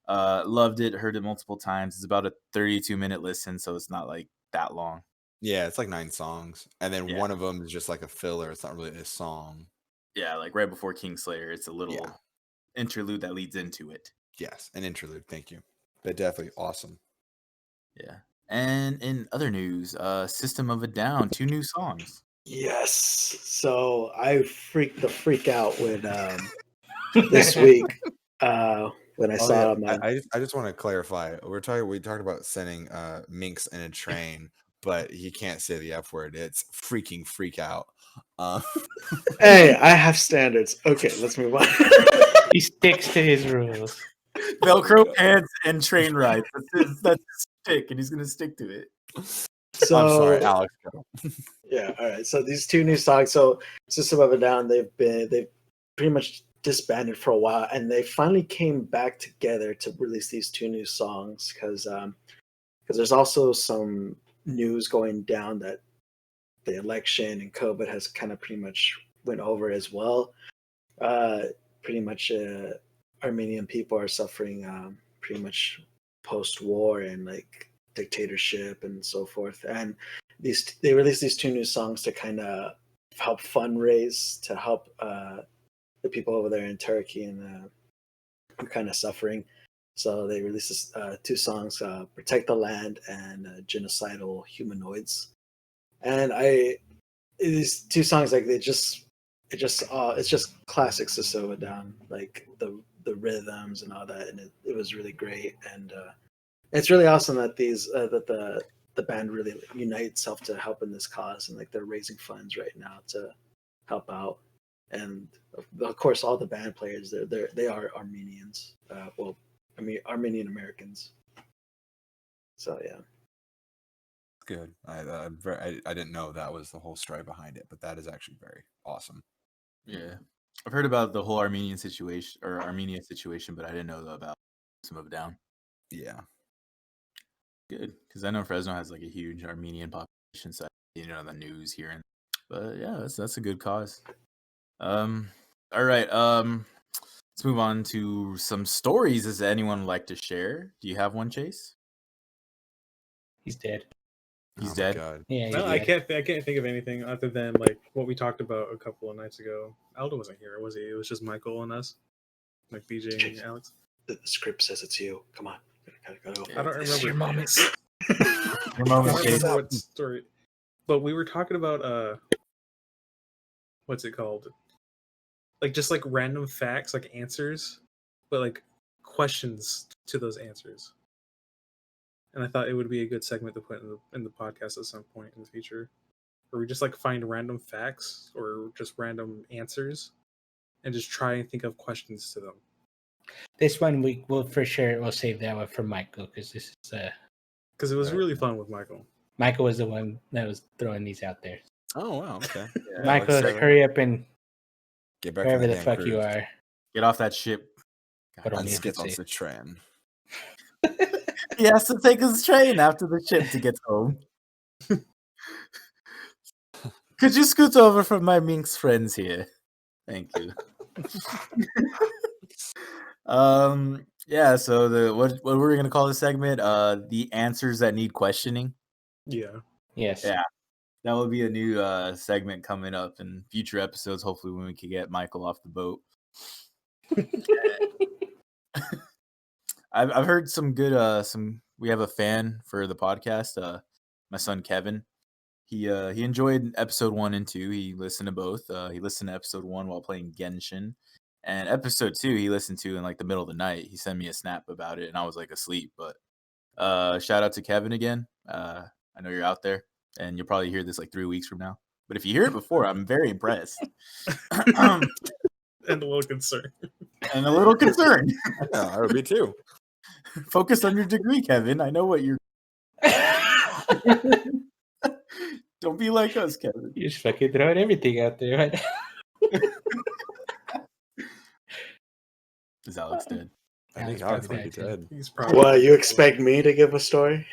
Loved it, heard it multiple times. It's about a 32-minute listen, so it's not like that long. Yeah, it's like 9 songs, and then one of them is just like a filler. It's not really a song. Yeah, like right before Kingslayer, it's a little interlude that leads into it. Yes, an interlude. Thank you. But definitely awesome. Yeah. And in other news, System of a Down, 2 new songs. Yes. So I freaked the freak out when this week when I saw them. I just want to clarify. We talked about sending Minx in a train, but he can't say the F word. It's freaking freak out. Hey, I have standards. Okay, let's move on. He sticks to his rules. Velcro pants and train rides. That's his stick, and he's gonna stick to it. So I'm sorry, Alex. Yeah, all right. So these 2 new songs. So System of a Down, they've pretty much disbanded for a while, and they finally came back together to release these 2 new songs because there's also some news going down that the election and COVID has kind of pretty much went over as well. Pretty much Armenian people are suffering pretty much post-war and like dictatorship and so forth. And they released these 2 new songs to kind of help fundraise to help the people over there in Turkey and who are kind of suffering. So they released this, 2 songs, "Protect the Land" and "Genocidal Humanoids." And these 2 songs, like it's just classic System of a Down, like the rhythms and all that, and it was really great. And it's really awesome that the band really unite itself to help in this cause, and like they're raising funds right now to help out. And of course, all the band players they are Armenians. Armenian Americans. So yeah. Good. I didn't know that was the whole story behind it, but that is actually very awesome. Yeah, I've heard about the whole Armenia situation, but I didn't know about System of a Down. Yeah. Good, because I know Fresno has like a huge Armenian population, so the news here. But yeah, that's a good cause. All right. Let's move on to some stories. Does anyone like to share? Do you have one, Chase? He's dead. He's dead. God. Yeah. No, I can't think of anything other than like what we talked about a couple of nights ago. Aldo wasn't here, was he? It was just Michael and us, like BJ and Alex. The script says it's you. Come on. Gotta go. I don't remember. Your moment. Your moment, I don't Chase. remember what story, but we were talking about what's it called? Like just like random facts, like answers, but like questions to those answers. And I thought it would be a good segment to put in the podcast at some point in the future, where we just like find random facts or just random answers, and just try and think of questions to them. This one we will for sure we'll save that one for Michael because this is because it was really fun with Michael. Michael was the one that was throwing these out there. Oh wow, okay. Yeah, Michael, hurry up and get back wherever the fuck you are. Get off that ship. Let's get on the train. He has to take his train after the ship to get home. Could you scoot over from my Minx friends here? Thank you. Yeah, so the what were we gonna call this segment? The answers that need questioning. Yeah. Yes. Yeah. That will be a new segment coming up in future episodes, hopefully when we can get Michael off the boat. I've heard some good we have a fan for the podcast, my son Kevin. He enjoyed episode 1 and 2. He listened to both. He listened to episode 1 while playing Genshin. And episode 2 he listened to in like the middle of the night. He sent me a snap about it and I was like asleep. But shout out to Kevin again. I know you're out there and you'll probably hear this like 3 weeks from now. But if you hear it before, I'm very impressed. And a little concerned. And a little concerned. Yeah, I would be too. Focus on your degree, Kevin. I know what you're. Don't be like us, Kevin. You're just fucking throwing everything out there right now. Is Alex dead? I think Alex might be dead. He's probably. What, you expect me to give a story?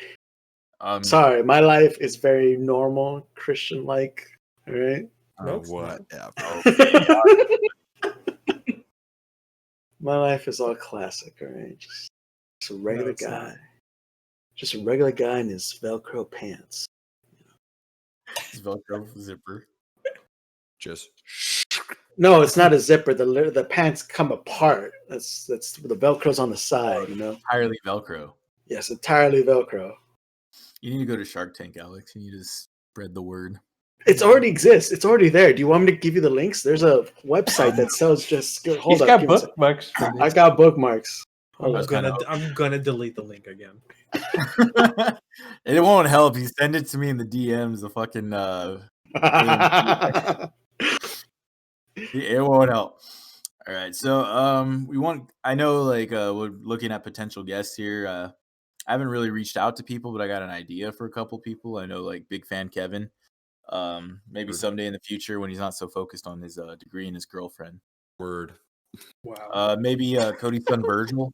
Sorry, my life is very normal, Christian-like. All right. Nope. What? Yeah. My life is all classic. All right. Just a regular it's guy. not. Just a regular guy in his Velcro pants. His Velcro zipper. Just No, it's not a zipper. The pants come apart. That's the Velcro's on the side. You know. Entirely Velcro. Yes, entirely Velcro. You need to go to Shark Tank, Alex. You need to spread the word. It already exists. It's already there. Do you want me to give you the links? There's a website that sells just. He's got bookmarks. I got bookmarks. I'm gonna delete the link again. It won't help. You send it to me in the DMs. The fucking it won't help. All right, so I know like we're looking at potential guests here. I haven't really reached out to people, but I got an idea for a couple people. I know like big fan Kevin. Maybe someday in the future when he's not so focused on his degree and his girlfriend. word. Wow. Maybe Cody's son Virgil.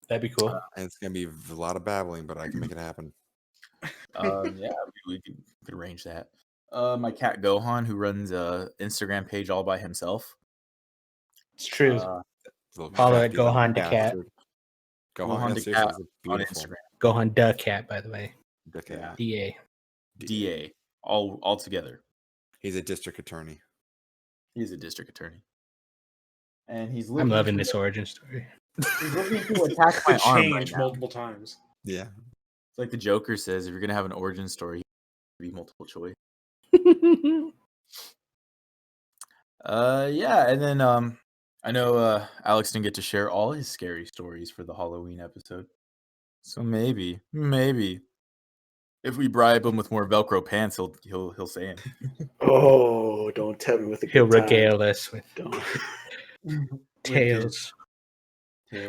That'd be cool. And it's gonna be a lot of babbling, but I can make it happen. Yeah, we could arrange that. My cat Gohan, who runs a Instagram page all by himself. It's true. Follow it, Gohan the cat. Gohan the the cat cat on beautiful. Instagram. Gohan the cat, by the way. The cat. DA. DA, all together. He's a district attorney. He's a district attorney, and he's. I'm loving this origin story. He's looking to attack my Could arm change right now. multiple times. Yeah. It's like the Joker says: if you're gonna have an origin story, be multiple choice. Yeah, and then I know Alex didn't get to share all his scary stories for the Halloween episode, so maybe if we bribe him with more Velcro pants, he'll say it. Oh, don't tell me with the. He'll regale us with Don't.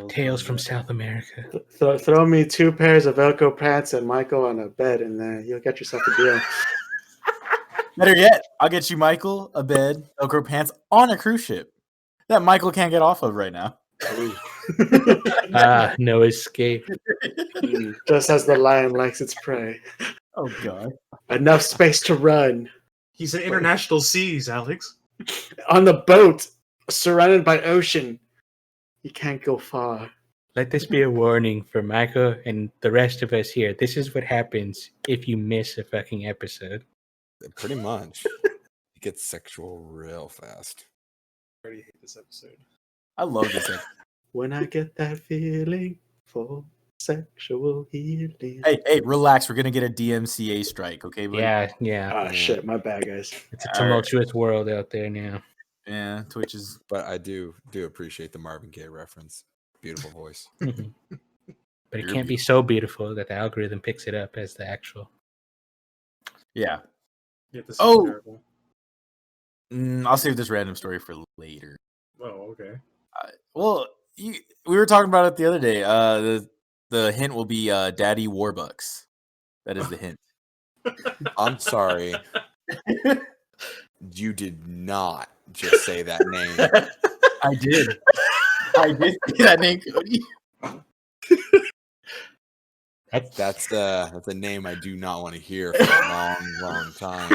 tales from South America. Throw me 2 pairs of Velcro pants and Michael on a bed, and you'll get yourself a deal. Better yet, I'll get you, Michael, a bed, Velcro pants on a cruise ship that Michael can't get off of right now. No escape. Just as the lion likes its prey. Oh God! Enough space to run. He's in international seas, Alex. On the boat, surrounded by ocean. You can't go far. Let this be a warning for Michael and the rest of us here. This is what happens if you miss a fucking episode. Pretty much. It gets sexual real fast. I already hate this episode. I love this episode. When I get that feeling for sexual healing. Hey, relax. We're gonna get a DMCA strike, okay? Buddy? Yeah. Ah, shit, my bad, guys. It's a tumultuous world out there now. Yeah, Twitch is. But I do appreciate the Marvin Gaye reference. Beautiful voice. Mhm. But it You're can't be so beautiful that the algorithm picks it up as the actual. Yeah. You have to Oh! terrible. I'll save this random story for later. Oh, okay. Well, we were talking about it the other day. The hint will be Daddy Warbucks. That is the hint. I'm sorry. You did not just say that name. I did. I did say that name, Cody. That's a name I do not want to hear for a long, long time.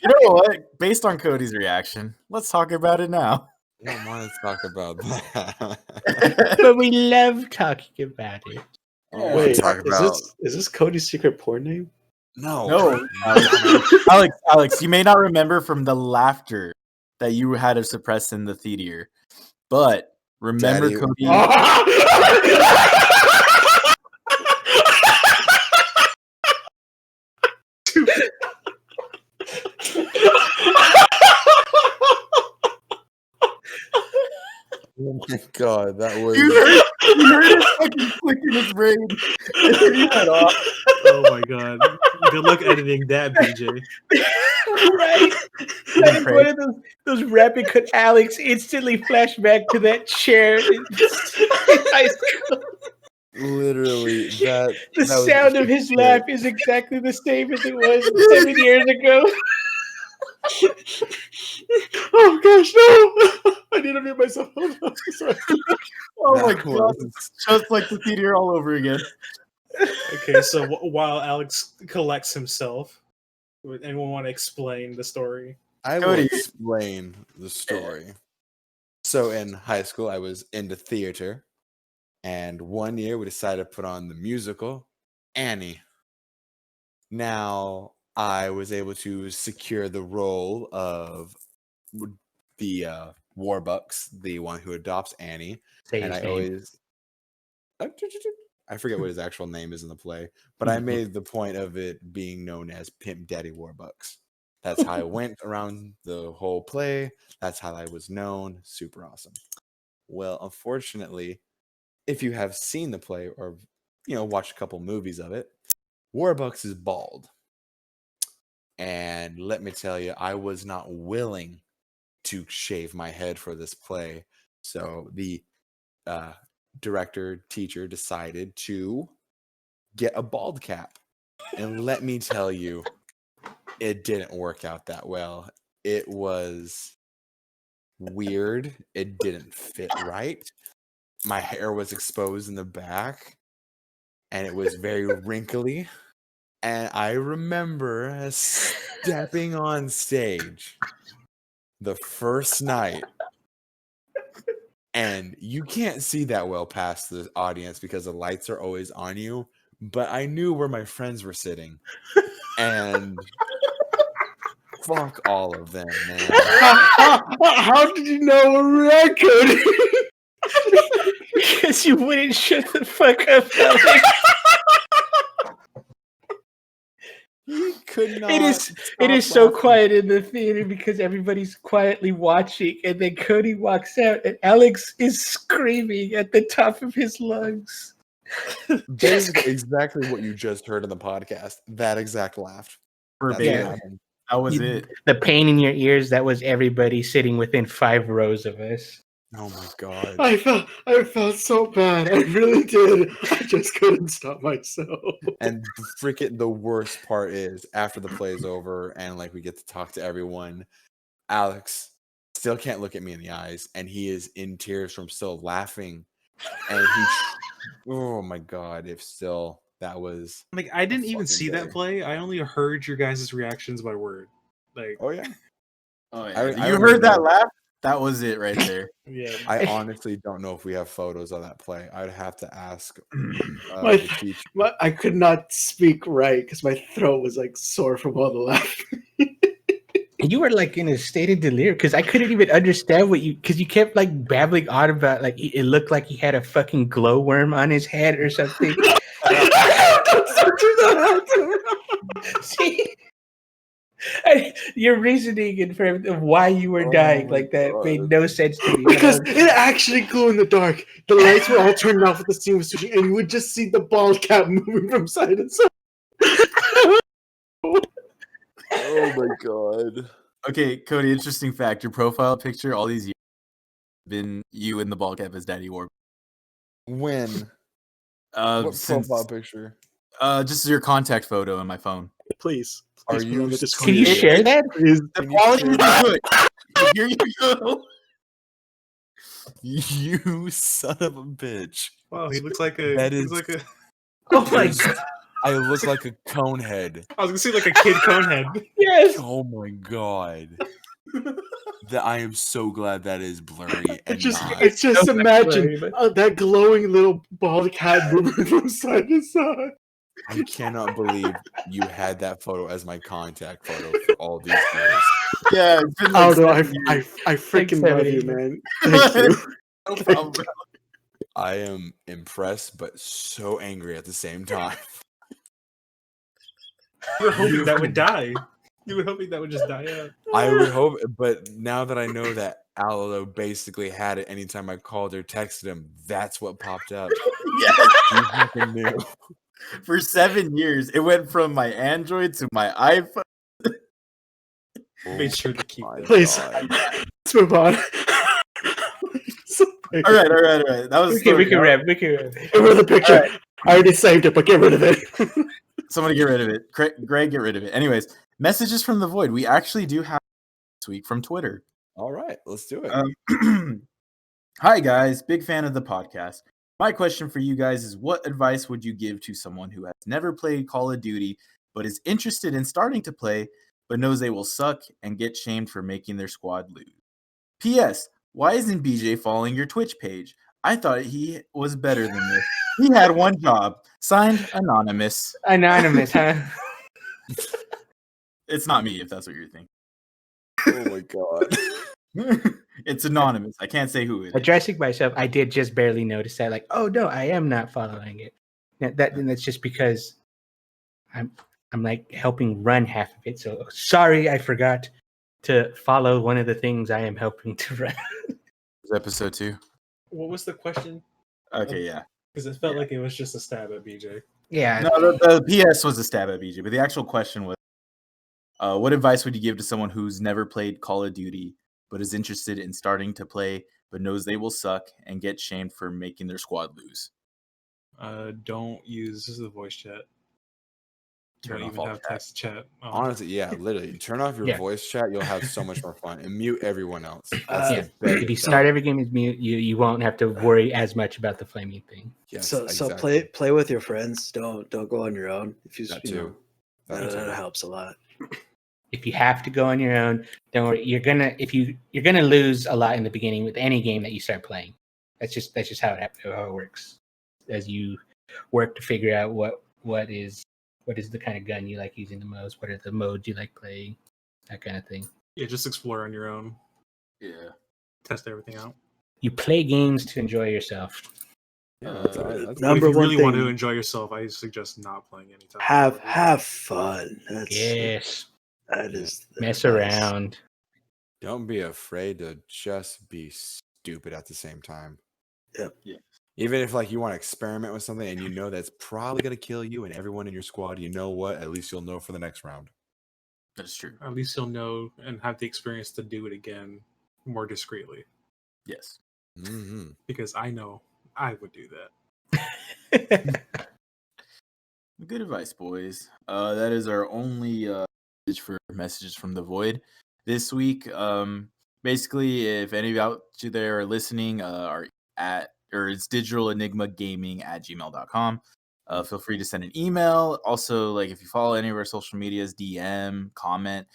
You know what? Based on Cody's reaction, let's talk about it now. I don't want to talk about that. But we love talking about it. I don't want Wait, to talk about. is this Cody's secret porn name? No. Alex, you may not remember from the laughter that you had to suppress in the theater, but remember, Daddy. Cody. Oh my god, that was. You heard it fucking click in his brain. And then he went off. Oh my god. Good luck editing that, BJ. Right? Like one of those rapid cut. Alex instantly flashed back to that chair in high school. Literally, that. The that was sound of his laugh is exactly the same as it was 7 years ago. Oh gosh, no! I need to mute myself. Hold on. Sorry. Oh my That god. was- Just like the theater all over again. Okay, so while Alex collects himself, would anyone want to explain the story? I will Cody. explain the story. So in high school, I was into theater, and one year we decided to put on the musical Annie. Now I was able to secure the role of the Warbucks, the one who adopts Annie, Say and his I name. always. I forget what his actual name is in the play, but I made the point of it being known as Pimp Daddy Warbucks. That's how I went around the whole play. That's how I was known. Super awesome. Well, unfortunately, if you have seen the play or watched a couple movies of it, Warbucks is bald. And let me tell you, I was not willing to shave my head for this play. So the director, teacher decided to get a bald cap. And let me tell you, it didn't work out that well. It was weird. It didn't fit right. My hair was exposed in the back, and it was very wrinkly. And I remember stepping on stage the first night, and you can't see that well past the audience because the lights are always on you. But I knew where my friends were sitting, and fuck all of them, man. How did you know we're record? Because you wouldn't shut the fuck up, Alex. You could not. It is so quiet in the theater because everybody's quietly watching, and then Cody walks out, and Alex is screaming at the top of his lungs. Basically, exactly what you just heard in the podcast. That exact laugh. That's what Yeah. happened. That was it. The pain in your ears, that was everybody sitting within 5 rows of us. Oh my god. I felt so bad. I really did. I just couldn't stop myself. And freaking the worst part is after the play is over and like we get to talk to everyone, Alex still can't look at me in the eyes, and he is in tears from still laughing. And oh my god, if still that was Like, I didn't even fucking see day. that play. I only heard your guys' reactions by word. Like, Oh yeah. Oh, yeah. I You remember heard that laugh? That was it right there. yeah. I honestly don't know if we have photos of that play. I'd have to ask My- the teacher. I could not speak right because my throat was like sore from all the laughing. You were like in a state of delirium because I couldn't even understand what because you kept like babbling on about like it looked like he had a fucking glowworm on his head or something. See, your reasoning in front of why you were dying my like that God. made no sense to me. Because it actually glowed in the dark. The lights were all turned off with the scene was switching, and you would just see the bald cap moving from side to side. Oh my god. Okay, Cody, interesting fact. Your profile picture all these years been you in the ball cap as Daddy Warbucks. When? What Since profile picture? just your contact photo on my phone. Please. Are put you on the Discord. Can you share that? Please. The Can you quality share is that? good. Here you go. You son of a bitch. Wow, he looks like a. That he is- looks like a. Oh my god! I look like a cone head. I was gonna say like a kid Conehead. Yes. Oh my god. I am so glad that is blurry and Just not. it's just so imagine blurry, that glowing little bald cat moving from side to side. I cannot believe you had that photo as my contact photo for all these years. Yeah, it's been Oh like no, I 6, freaking 7 love you, years. man. Thank you. no problem, bro. I am impressed, but so angry at the same time. You were hoping that would die. You were hoping that would just die out. I would hope, but now that I know that Allo basically had it anytime I called or texted him, that's what popped up. Yes. He fucking knew. For 7 years, it went from my Android to my iPhone. Made sure to keep my that. Please. God. Let's move on. All right. That was We can wrap. We can wrap. Get rid of the picture. All right. I already saved it, but get rid of it. Somebody get rid of it. Greg, get rid of it. Anyways, messages from the void. We actually do have this week from Twitter. All right, let's do it. Hi, guys. Big fan of the podcast. My question for you guys is, what advice would you give to someone who has never played Call of Duty but is interested in starting to play but knows they will suck and get shamed for making their squad lose? P.S. Why isn't BJ following your Twitch page? I thought he was better than this. He had one job. Signed, Anonymous. Anonymous, huh? It's not me, if that's what you're thinking. Oh my God. It's anonymous. I can't say who it is. Addressing myself, I did just barely notice that. Like, oh no, I am not following it. That's just because I'm like helping run half of it. So sorry, I forgot to follow one of the things I am helping to run. It's episode 2. What was the question? Okay, yeah. Because it felt like it was just a stab at BJ. Yeah. No, the PS was a stab at BJ, but the actual question was, what advice would you give to someone who's never played Call of Duty but is interested in starting to play but knows they will suck and get shamed for making their squad lose? Don't use the voice chat. Turn Don't off even all have chat. text chat. Honestly, yeah, literally. Turn off your Yeah. voice chat. You'll have so much more fun. And mute everyone else. Yeah. the best If you thing. start every game as mute, you won't have to worry as much about the flaming thing. Yes, So exactly. play with your friends. Don't go on your own. If you That you too. know, That that too. helps a lot. If you have to go on your own, don't worry. You're gonna lose a lot in the beginning with any game that you start playing. That's just how it works. As you work to figure out what is the kind of gun you like using the most, what are the modes you like playing, that kind of thing. Yeah, just explore on your own. Yeah. Test everything out. You play games to enjoy yourself. Yeah, that's all right. That's But Number if you one really want thing- to enjoy yourself, I suggest not playing anytime. Have fun. That's Yes. that is the Mess advice. around. Don't be afraid to just be stupid at the same time. Yep. Yeah. Even if like you want to experiment with something and you know that's probably gonna kill you and everyone in your squad, you know what? At least you'll know for the next round. That's true. At least you'll know and have the experience to do it again more discreetly. Yes. Mm-hmm. Because I know I would do that. Good advice, boys. That is our only message for messages from the void this week. Basically, if any of you out there are listening, it's digitalenigmagaming@gmail.com. Feel free to send an email. Also, like if you follow any of our social medias, DM, comment.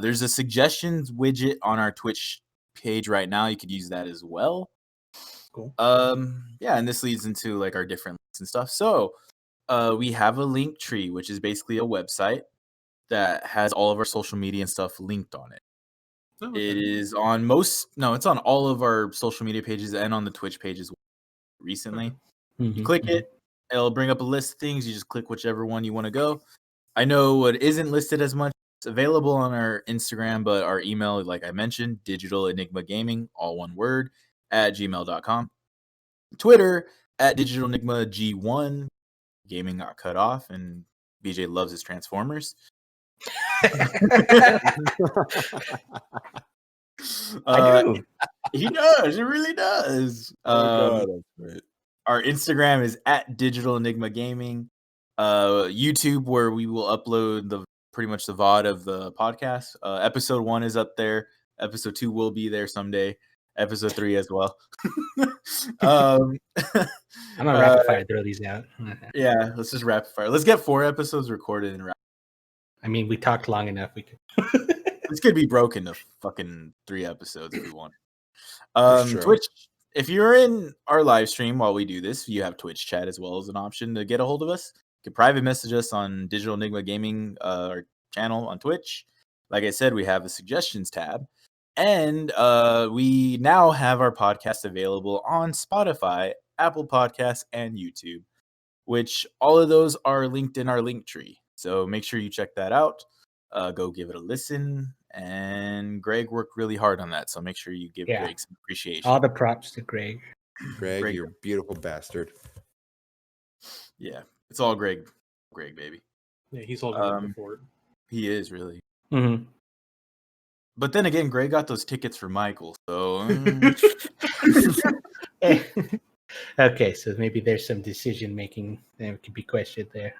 There's a suggestions widget on our Twitch page right now. You could use that as well. Cool. Yeah, and this leads into like our different links and stuff. So we have a link tree, which is basically a website that has all of our social media and stuff linked on it. Oh, okay. It is on it's on all of our social media pages and on the Twitch pages recently. You click it, it'll bring up a list of things. You just click whichever one you want to go. I know what isn't listed as much. It's available on our Instagram, but our email, like I mentioned, digitalenigmagaming, all one word, @gmail.com. Twitter, @digitalenigmag1. Gaming got cut off, and BJ loves his Transformers. I do. He does. He really does. God, that's great. Our Instagram is @digitalenigmagaming. YouTube, where we will upload pretty much the VOD of the podcast. Episode 1 is up there. Episode 2 will be there someday. Episode 3 as well. I'm gonna rapid fire throw these out. Yeah, let's just rapid fire. Let's get 4 episodes recorded and wrap. I mean, we talked long enough. We could. This could be broken to fucking 3 episodes if we want. Sure. Twitch. If you're in our live stream while we do this, you have Twitch chat as well as an option to get a hold of us. You can private message us on Digital Enigma Gaming, our channel on Twitch. Like I said, we have a suggestions tab. And we now have our podcast available on Spotify, Apple Podcasts, and YouTube, which all of those are linked in our link tree. So make sure you check that out. Go give it a listen. And Greg worked really hard on that, so make sure you give Greg some appreciation. All the props to Greg. Greg, you beautiful bastard. Yeah, it's all Greg, baby. Yeah, he's holding down the fort. He is really. Mm-hmm. But then again, Greg got those tickets for Michael, so. Okay, so maybe there's some decision making that could be questioned there.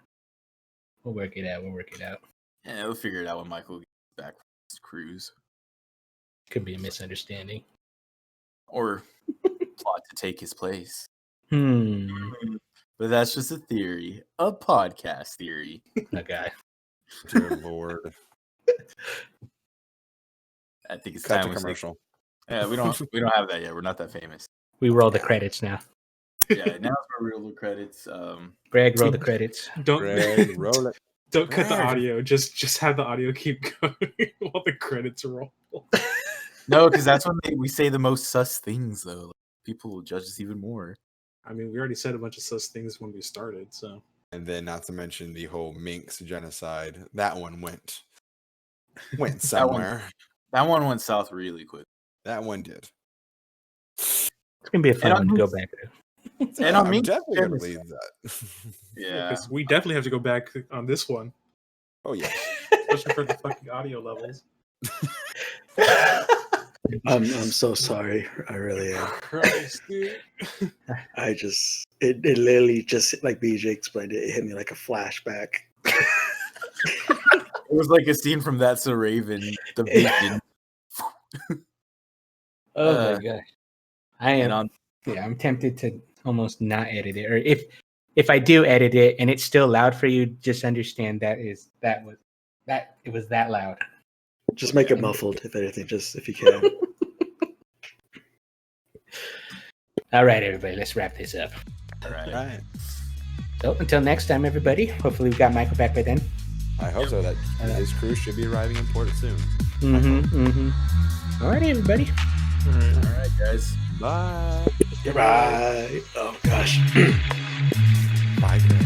We'll work it out. Yeah, we'll figure it out when Michael gets back from his cruise. Could be a misunderstanding. Or plot to take his place. But that's just a theory. A podcast theory. Okay. Dear Lord. I think it's Cut time to commercial. Yeah, we don't have that yet. We're not that famous. We roll the credits now. Yeah, now it's where we roll the credits. Greg, roll the credits. Greg, roll it. Don't cut the audio. Just have the audio keep going while the credits roll. No, because that's when we say the most sus things, though. Like, people will judge us even more. I mean, we already said a bunch of sus things when we started, so. And then, not to mention the whole Minx genocide. That one went somewhere. That one went south really quick. That one did. It's gonna be a fun one to go back to. And I'm definitely gonna leave that. Yeah, because we definitely have to go back on this one. Oh yeah, especially for the fucking audio levels. I'm so sorry. I really am. Christ, dude. It literally just like BJ explained it hit me like a flashback. It was like a scene from That's a Raven, the Vision. Oh my gosh. I'm tempted to almost not edit it. Or if I do edit it and it's still loud for you, just understand it was that loud. Just make it muffled, if anything, just if you can. All right, everybody, let's wrap this up. All right. So until next time, everybody. Hopefully we've got Michael back by then. I hope so. That his cruise should be arriving in port soon. All right, everybody. All right, guys. Bye. Goodbye. Oh gosh. Bye, Greg.